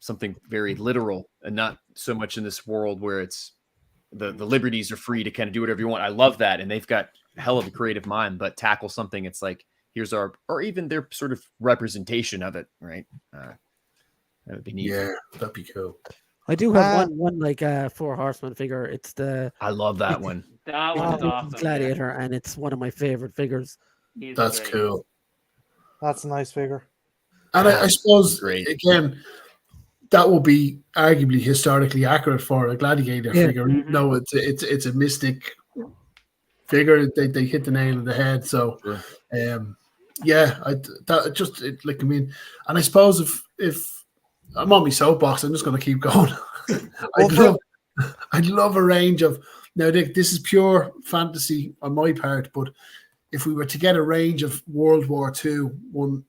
something very literal, and not so much in this world where it's the liberties are free to kind of do whatever you want. I love that, and they've got a hell of a creative mind, but tackle something, it's like, here's or even their sort of representation of it, right? That would be neat. yeah, that'd be cool. I do have one like Four Horsemen figure. It's I love that one. That one's awesome. Gladiator, and it's one of my favorite figures. That's cool. That's a nice figure. And I suppose, Great. again, that will be arguably historically accurate for a gladiator figure. Mm-hmm. No, it's a mystic figure. They hit the nail on the head. So, Sure. and I suppose if I'm on my soapbox, I'm just going to keep going. I'd love a range of, now, Dick, this is pure fantasy on my part, but if we were to get a range of World War II, one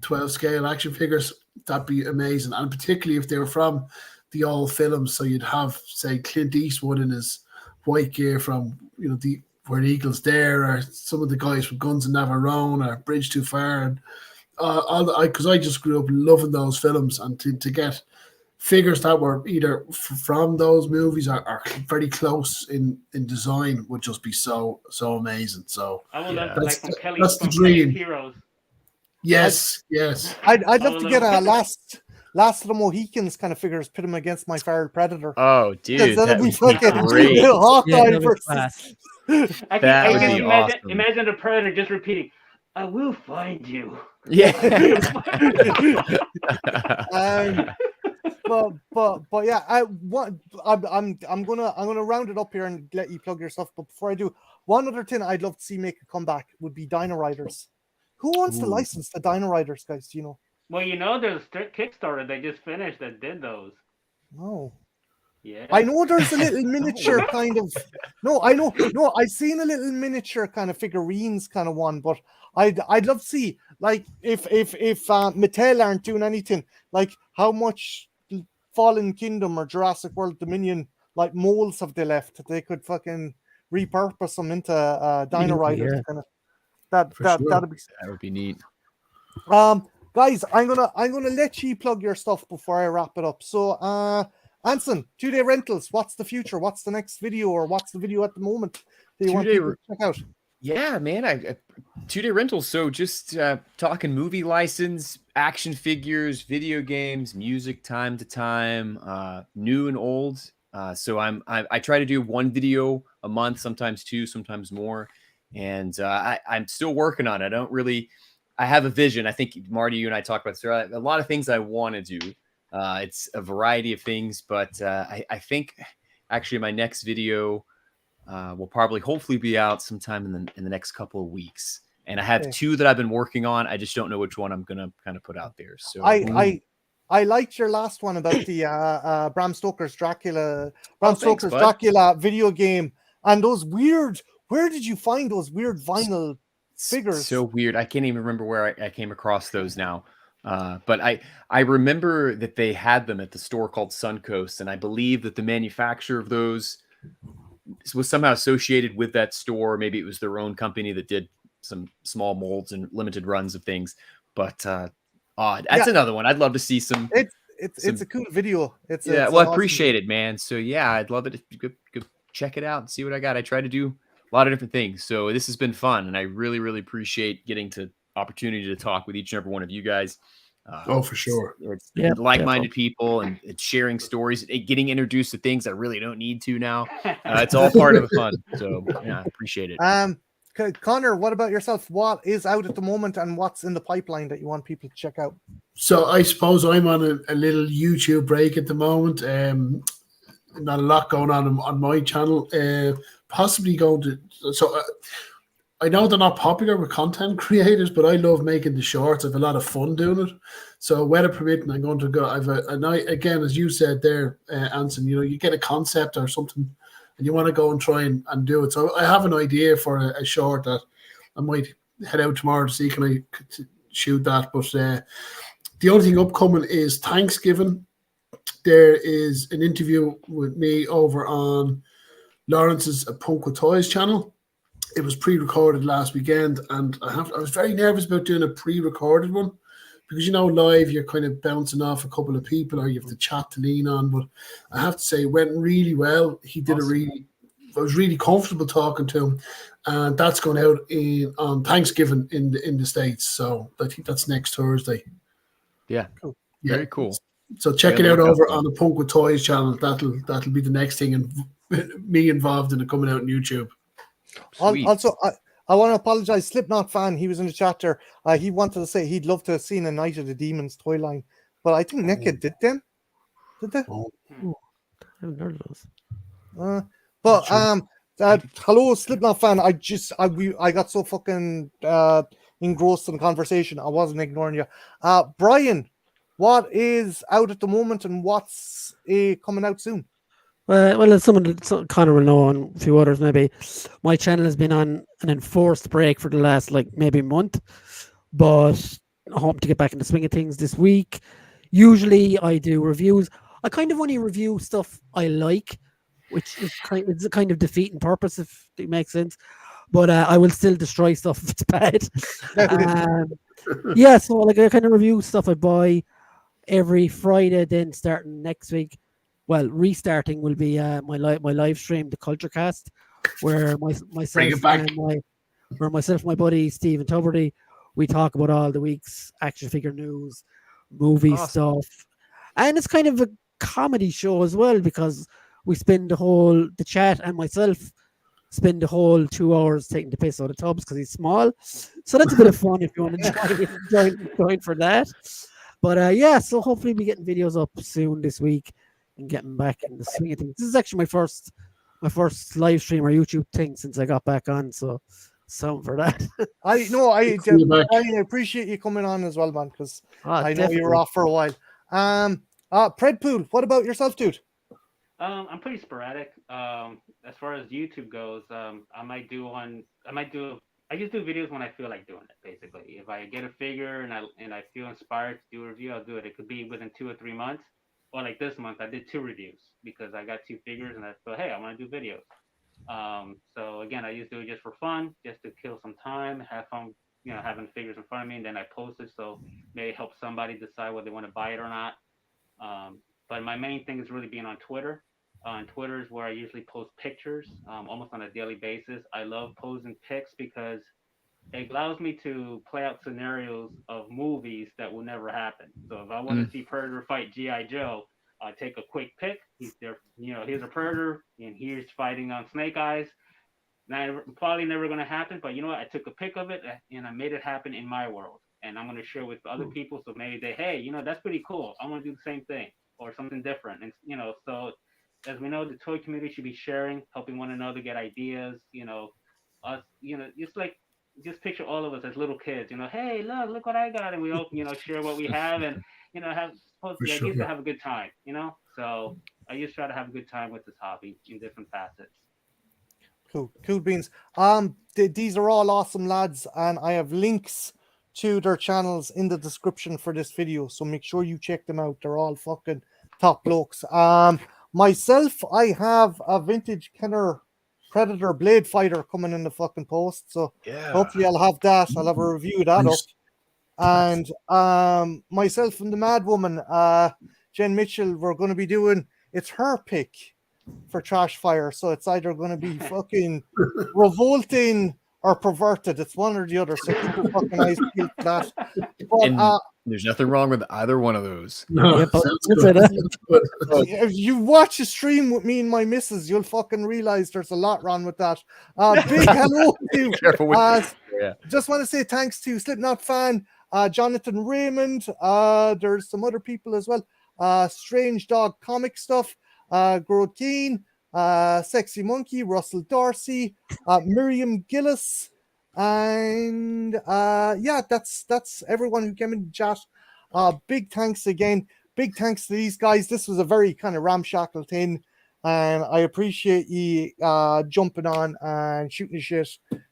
12 scale action figures, that'd be amazing. And particularly if they were from the old films, so you'd have, say, Clint Eastwood in his white gear from, the Where the Eagles Dare, or some of the guys from Guns and Navarone, or Bridge Too Far, and because I just grew up loving those films, and to get figures that were either from those movies or very close in design would just be so amazing. So I would love to, that's, like from Kelly, that's the from Kelly's dream. Heroes. Yes. I'd love to get a last of the Mohicans kind of figures, put him against my feral predator. Oh, dude, That'd that be would be fucking great. Hawkeye that'd be versus. class. I That would can be imagine, awesome. imagine the predator just repeating, "I will find you." Yeah. But yeah, I'm gonna round it up here and let you plug your stuff. But before I do, one other thing I'd love to see make a comeback would be Dino Riders. Who wants to license the Dino Riders, guys? Do you know? Well, there's a Kickstarter they just finished that did those. No. Yeah. I know there's a little miniature kind of. No, I know. No, I've seen a little miniature kind of figurines kind of one, but I'd love to see, like, if Mattel aren't doing anything, like how much Fallen Kingdom or Jurassic World Dominion like molds have they left that they could fucking repurpose them into Dino Riders. Yeah. Kind of that'd be. That would be neat. Guys, I'm gonna let you plug your stuff before I wrap it up. So Anson, 2-day rentals, what's the future? What's the next video, or what's the video at the moment that you want people to check out? Yeah, man, I 2-day rentals. So just talking movie license, action figures, video games, music time to time, new and old. So I try to do one video a month, sometimes two, sometimes more. And I'm still working on it. I have a vision. I think, Marty, you and I talked about this. There are a lot of things I want to do. It's a variety of things, but I think actually my next video will probably hopefully be out sometime in the next couple of weeks. And I have two that I've been working on. I just don't know which one I'm going to kind of put out there. So I liked your last one about the Bram Stoker's Dracula video game, and those weird. Where did you find those weird vinyl figures? So weird. I can't even remember where I came across those now. But I remember that they had them at the store called Suncoast, and I believe that the manufacturer of those was somehow associated with that store. Maybe it was their own company that did some small molds and limited runs of things. But that's another one. I'd love to see some. It's a cool video. It's I awesome. appreciate it, man. So yeah, I'd love it if you could check it out and see what I got. I try to do a lot of different things. So this has been fun, and I really, really appreciate getting to opportunity to talk with each and every one of you guys. For sure. It's like-minded people, and it's sharing stories, getting introduced to things I really don't need to now. It's all part of the fun. So yeah, I appreciate it. Connor, what about yourself? What is out at the moment, and what's in the pipeline that you want people to check out? So I suppose I'm on a little YouTube break at the moment. Not a lot going on my channel. Possibly going to. So I know they're not popular with content creators, but I love making the shorts. I have a lot of fun doing it. So weather permitting, I'm going to go. I've a night again, as you said there, Anson. You get a concept or something, and you want to go and try and do it. So I have an idea for a short that I might head out tomorrow to see can I shoot that. But the only thing upcoming is Thanksgiving. There is an interview with me over on Lawrence's Punk with Toys channel. It was pre-recorded last weekend, and I was very nervous about doing a pre-recorded one because, live, you're kind of bouncing off a couple of people or you have to chat to lean on. But I have to say, it went really well. He did I was really comfortable talking to him, and that's going out on Thanksgiving in the States. So I think that's next Thursday. Yeah, cool. Very cool. So check it out over on the Punk with Toys channel. That'll be the next thing, and me involved in it coming out on YouTube. Sweet. Also, I want to apologize. Slipknot fan, he was in the chat there. He wanted to say he'd love to have seen a Night of the Demons toy line, but I think Naked did them. Did they? Oh. I haven't heard of those. Hello, Slipknot fan. I got so fucking engrossed in the conversation. I wasn't ignoring you. Brian, what is out at the moment, and what's coming out soon? Well, as someone Connor will know, and a few others maybe, my channel has been on an enforced break for the last maybe month, but hoping to get back in the swing of things this week. Usually I do reviews. I kind of only review stuff I like, which is it's a kind of defeating purpose, if it makes sense. But I will still destroy stuff if it's bad. Yeah, so like I kind of review stuff I buy every Friday. Then starting next week, well, restarting will be my live stream, the Culture Cast, where myself and my buddy Stephen Tuberty, we talk about all the week's action figure news, movie stuff, and it's kind of a comedy show as well, because we spend the chat and myself spend the whole 2 hours taking the piss out of Tubbs because he's small. So that's a bit of fun if you want to join for that. But yeah, so hopefully we'll be getting videos up soon this week and getting back in the swing of things. This is actually my first live stream or YouTube thing since I got back on, so something for that. I appreciate you coming on as well, man, because I know you were off for a while. Predpool, what about yourself, dude? I'm pretty sporadic. As far as YouTube goes, I just do videos when I feel like doing it. Basically, if I get a figure and I feel inspired to do a review, I'll do it. It could be within 2 or 3 months, or like this month, I did 2 reviews because I got 2 figures and I thought, hey, I want to do videos. So again, I used to do it just for fun, just to kill some time, have fun, having figures in front of me, and then I post it, so maybe help somebody decide whether they want to buy it or not. But my main thing is really being on Twitter. Twitter is where I usually post pictures almost on a daily basis. I love posting pics because it allows me to play out scenarios of movies that will never happen. So if I want to see Predator fight G.I. Joe, I take a quick pic. He's there, here's a Predator, and here's fighting on Snake Eyes. Now, probably never going to happen, but you know what? I took a pic of it and I made it happen in my world. And I'm going to share with other people, so maybe hey, that's pretty cool. I want to do the same thing or something different. And, so as we know, the toy community should be sharing, helping one another get ideas, us, just picture all of us as little kids, hey, look what I got. And we all, share what we have and, have to have a good time, So I just try to have a good time with this hobby in different facets. Cool beans. These are all awesome lads, and I have links to their channels in the description for this video, so make sure you check them out. They're all fucking top blokes. Myself, I have a vintage Kenner Predator Blade Fighter coming in the fucking post, so hopefully I'll have that. I'll have a review of that up. And myself and the Mad Woman, Jen Mitchell, we're going to be doing, it's her pick for Trash Fire, so it's either going to be fucking revolting or perverted. It's one or the other, so keep your fucking eyes peeled for that. But, there's nothing wrong with either one of those. No, if you watch a stream with me and my missus, you'll fucking realize there's a lot wrong with that. Big hello to just want to say thanks to Slipknot fan, Jonathan Raymond. There's some other people as well. Strange Dog Comic Stuff, Grode Keen, Sexy Monkey, Russell Dorsey, Miriam Gillis. And that's everyone who came in the chat. Big thanks again. Big thanks to these guys. This was a very kind of ramshackle thing, and I appreciate you jumping on and shooting shit,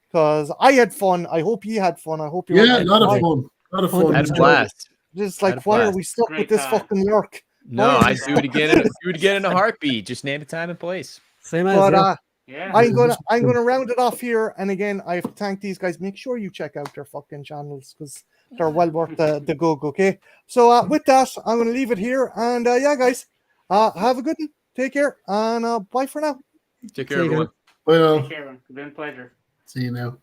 because I had fun. I hope you had fun. I hope you a lot of fun. Had a blast. Just like, why are we stuck with this fucking lurk? No, I do it again. Do it again in a heartbeat. Just name a time and place. Same as I'm gonna round it off here, and again, I thank these guys. Make sure you check out their fucking channels, because they're well worth the go. Okay, so with that, I'm gonna leave it here, and guys, have a good one. Take care, and bye for now. Take care, everyone. Bye now. Take care, everyone. It's been a pleasure. See you now.